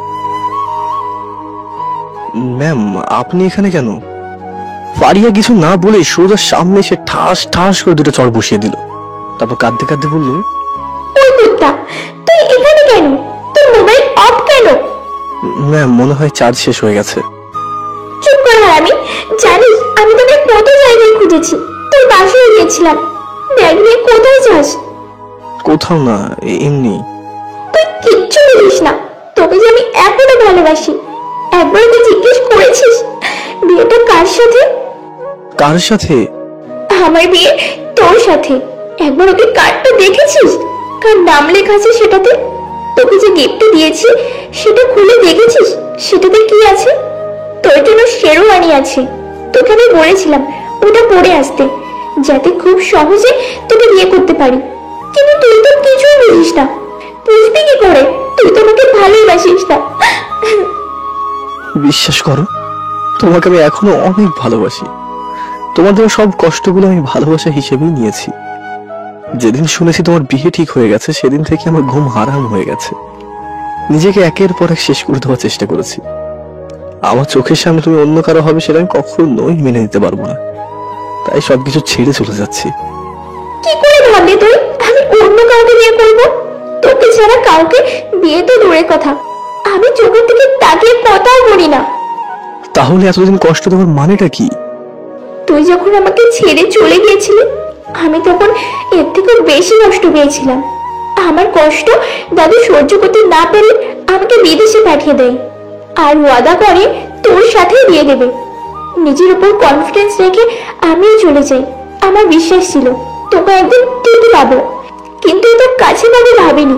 ম্যাম আপনি এখানে কেন? ফারিয়া কিছু না বলে সোজা সামনে এসে ঠাস ঠাস করে 2টা চড় বসিয়ে দিল। তারপর কাঁদতে কাঁদতে বলল, ওই কুত্তা, তুই এখানে কেন? তোর মোবাইল অফ কেন? ম্যাম মনে হয় চার্জ শেষ হয়ে গেছে। চুপ কর হারামি। জানিস আমি তোকে কত জায়গায় খুঁজেছি, তোর বাসায় গিয়েছিলাম। ব্যাগ নিয়ে কোথায় যাস? কোথাও না, এমনি। তুই কিচ্ছু বলিস না। তোকে যে আমি এখনো ভালোবাসি। একবার তুই জিজ্ঞেস করেছিস বিয়েটা কার সাথে? কার সাথে? আমার বিয়ে তোর সাথে। একবার ওকে কার্ডটা দেখেছিস? কার নাম লেখা আছে সেটাতে? তোকে যে গিফট দিয়েছি সেটা খুলে দেখেছিস সেটাতে কি আছে? তোর জন্য শেরওয়ানি আছে। তোকে আমি বলেছিলাম ওটা পরে আসতে, যাতে খুব সহজে তোকে বিয়ে করতে পারি। কিন্তু তুই তো কিছুই বুঝিস না। বুঝবি কি করে? তুই তো আমাকে ভালোবাসিস না। বিশ্বাস করো, তোমাকে আমি এখনো অনেক ভালোবাসি। তোমার দেওয়া সব কষ্টগুলো আমি ভালোবাসা হিসেবেই নিয়েছি। যেদিন শুনেছি তোমার বিয়ে ঠিক হয়ে গেছে সেদিন থেকে আমার ঘুম হারাম হয়ে গেছে। নিজেকে একের পর এক শেষ করে দেওয়ার চেষ্টা করেছি। আমার চোখের সামনে তুমি অন্য কারো হবে সেটা আমি কখনোই মেনে নিতে পারবো না। তাই সবকিছু ছেড়ে চলে যাচ্ছি। কি করে ভাবলি তুই আমি অন্য কাউকে বিয়ে করবো? তোকে ছাড়া কাউকে বিয়ে তো দূরের কথা, আমি চোখের দিকে তাকিয়ে কথাও বলি না। তাহলে এতদিন কষ্ট দেওয়ার মানেটা কি? তুই যখন আমাকে ছেড়ে চলে গিয়েছিলি আমি তখন এর থেকে বেশি কষ্ট পেয়েছিলাম। আমার কষ্ট দাদু সহ্য করতে না পেরে আমাকে বিদেশে পাঠিয়ে দেয় আর ওয়াদা করে তোর সাথে বিয়ে দেবে। নিজের উপর কনফিডেন্স রেখে আমিও চলে যাই। আমার বিশ্বাস ছিল তোকে একদিন ঠিকই পাবো, কিন্তু তোর কাছে পাবো ভাবিনি।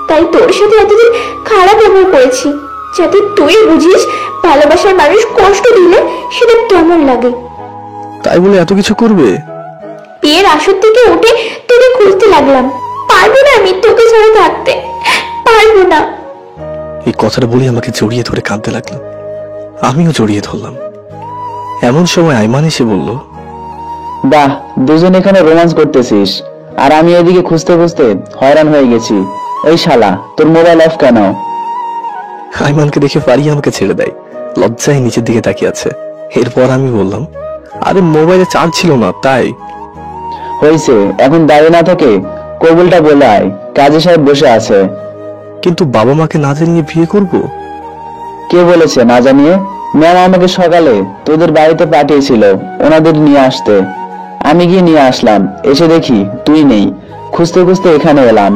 তাই তোর সাথে এতদিন খারাপ ব্যবহার করেছি, যাতে তুই বুঝিস ভালোবাসার মানুষ কষ্ট দিলে সেটা কেমন লাগে। তাই বলে এত কিছু করবে? বিয়ের আসর থেকে উঠে তোকে খুঁজতে লাগলাম। পারবো না আমি তোকে ছাড়া থাকতে, পারবো না। এই কথাটা বলে আমাকে জড়িয়ে ধরে কাঁদতে লাগলো। আমিও জড়িয়ে ধরলাম। এমন সময় আইমান এসে বলল, বাহ, দুজন এখানে রোমান্স করতেছিস আর আমি এদিকে খুঁজতে খুঁজতে হয়রান হয়ে গেছি। এই শালা, তোর মোবাইল অফ কেন? আইমানকে দেখে ফারিয়া আমাকে ছেড়ে দেয়, লজ্জায় নিচের দিকে তাকিয়ে আছে। এরপর আমি বললাম, আরে মোবাইলে চার্জ ছিল না তাই। হয়েছে, এখন দাঁড়িয়ে না থেকে কবুলটা বলে আয়, কাজী সাহেব বসে আছে। কিন্তু বাবা মাকে না জানিয়ে বিয়ে করব? কে বলেছে না জানিয়ে? ম্যাম আমাকে সকালে তোদের বাড়িতে পাঠিয়েছিল ওনাদের নিয়ে আসতে। আমি গিয়ে নিয়ে আসলাম, এসে দেখি তুই নেই। খুঁজতে খুঁজতে এখানে এলাম।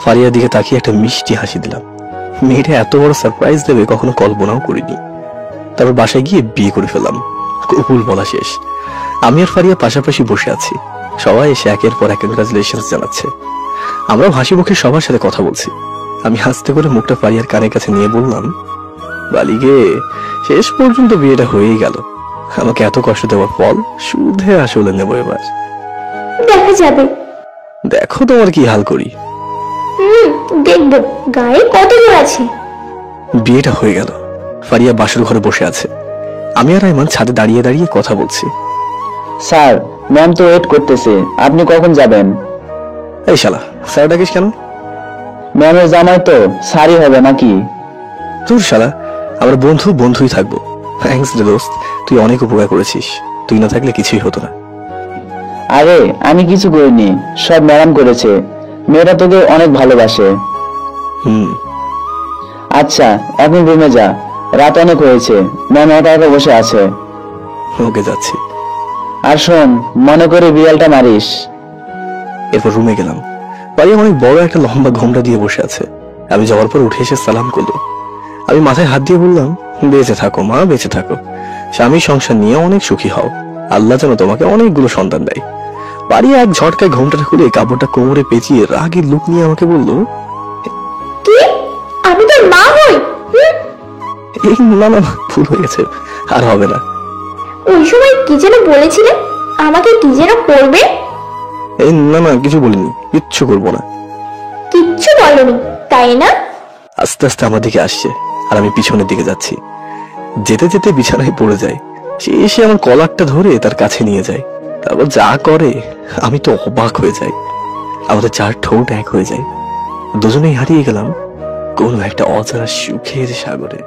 ফারিয়ার দিকে তাকিয়ে একটা মিষ্টি হাসি দিলাম। মেয়েটা এত বড় সারপ্রাইজ দেবে কখনো কল্পনাও করিনি। তারপর বাসায় গিয়ে বিয়ে করে ফেললাম। কবুল বলা শেষ। আমি আর ফারিয়া পাশাপাশি বসে আছি। সবাই এসে একের পর এক কংগ্রাচুলেশন জানাচ্ছে। আমরা হাসি মুখে সবার সাথে কথা বলছি। আমি হাসতে করে মুখটা ফারিয়ার কানের কাছে নিয়ে বললাম, বালিগে, শেষ পর্যন্ত বিয়েটা হয়েই গেল। আমাকে এত কষ্ট দেওয়ার ফল শুধু আসলে নেবো এবার। দেখা যাবে। দেখো তোমার কি হাল করি। দেখবো গায়ে কত জোর আছে। বিয়েটা হয়ে গেল। ফারিয়া বাসর ঘরে বসে আছে। আমি আর আইমান ছাদে দাঁড়িয়ে দাঁড়িয়ে কথা বলছি। স্যার, ম্যাম তো ওয়েট করতেছে, আপনি কখন যাবেন? এই শালা, স্যার ডাকিস কেন? ম্যামের জামাই তো সারি হবে নাকি? তোর শালা, আমরা বন্ধু বন্ধুই থাকবো। থ্যাঙ্কস রে দোস্ত, তুই অনেক উপকার করেছিস। তুই না থাকলে কিছুই হতো না। আরে আমি কিছু করিনি, সব ম্যাডাম করেছে। মেয়েটা তোকে অনেক ভালোবাসে। আচ্ছা, এখন রুমে যা, রাত অনেক হয়েছে। ম্যাম একা একা বসে আছে। ওকে, যাচ্ছি। আর শোন, মনে করে বিড়ালটা মারিস। এরপর রুমে গেলাম। ফারিয়া অনেক বড় একটা লম্বা ঘোমটা দিয়ে বসে আছে। আমি যাওয়ার পর উঠে এসে সালাম করলো। আমি মাথায় হাত দিয়ে বললাম, বেঁচে থাকো মা, বেঁচে থাকো। স্বামী সংসার নিয়ে অনেক সুখী হও। আল্লাহ যেন তোমাকে অনেকগুলো সন্তান দেয়। ফারিয়া এক ঝটকায় ঘোমটাটা খুলে কাপড়টা কোমরে পেঁচিয়ে রাগের লুক নিয়ে আমাকে বলল, কি? আমি তোর মা হই? এই না না, ভুল হয়ে গেছে, আর হবে না। ওই সময় কি যেন বলেছিলে, আমাকে কি যেন করবে? এই না না, কিছু বলিনি, কিচ্ছু করবো না। কিচ্ছু বলনি তাই না? আস্তে আস্তে আমার দিকে আসছে আর আমি পিছনের দিকে যাচ্ছি। যেতে যেতে বিছানায় পড়ে যায়। সে এসে আমার কলারটা ধরে তার কাছে নিয়ে যায়। তারপর যা করে আমি তো অবাক হয়ে যাই। আমাদের চার ঠোঁট এক হয়ে যায়। দুজনেই হারিয়ে গেলাম কোনো একটা অজানা সুখের সাগরে।